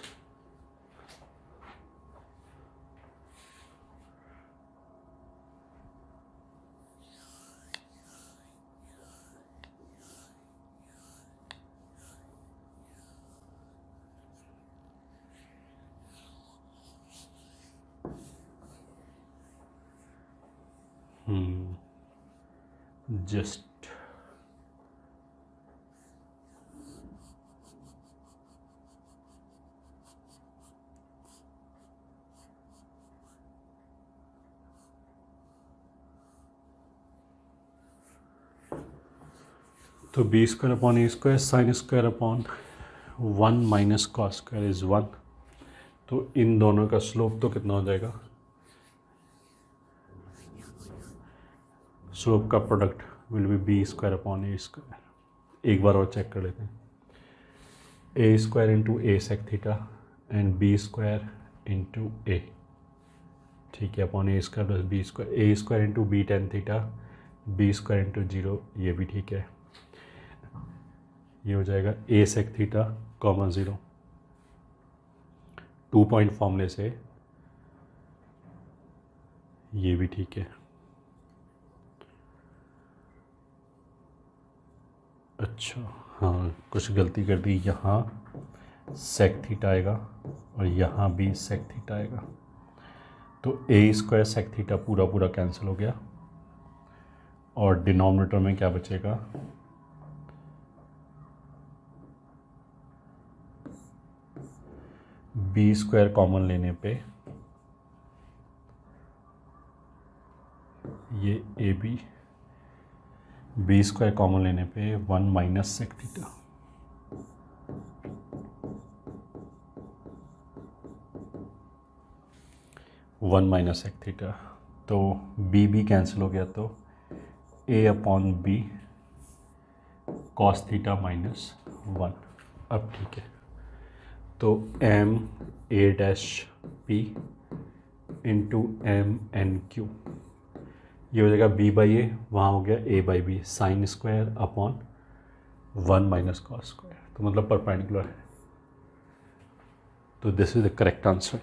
Just तो B square upon A square sine square upon 1 minus cos square is 1, तो इन दोनों का स्लोप तो कितना हो जाएगा, स्लोप का product will be B square upon A square. एक बार और चेक कर लेते हैं, A square into A sec theta and B square into A, ठीक है, अपॉन ए स्क्वायर प्लस बी स्क्वायर, ए square into B tan theta B square into 0, ये भी ठीक है, ये हो जाएगा A sec theta comma 0, 2 point फॉर्मूले से, ये भी ठीक है। अच्छा हाँ, कुछ गलती कर दी, यहाँ सेक थीटा आएगा और यहाँ भी सेक थीटा आएगा, तो ए स्क्वायर सेक थीटा पूरा पूरा कैंसिल हो गया और डिनोमिनेटर में क्या बचेगा, बी स्क्वायर कॉमन लेने पे ये ए बी स्क्वायर कॉमन लेने पे 1 minus sec theta, one minus sec theta, तो बी कैंसिल हो गया, तो A upon B cos theta minus 1। अब ठीक है, तो M A dash P into M N Q, ये हो जाएगा b बाई ए, वहाँ हो गया a by b, sine square upon 1 minus cos square, तो मतलब परपेंडिकुलर है। तो this is the correct answer.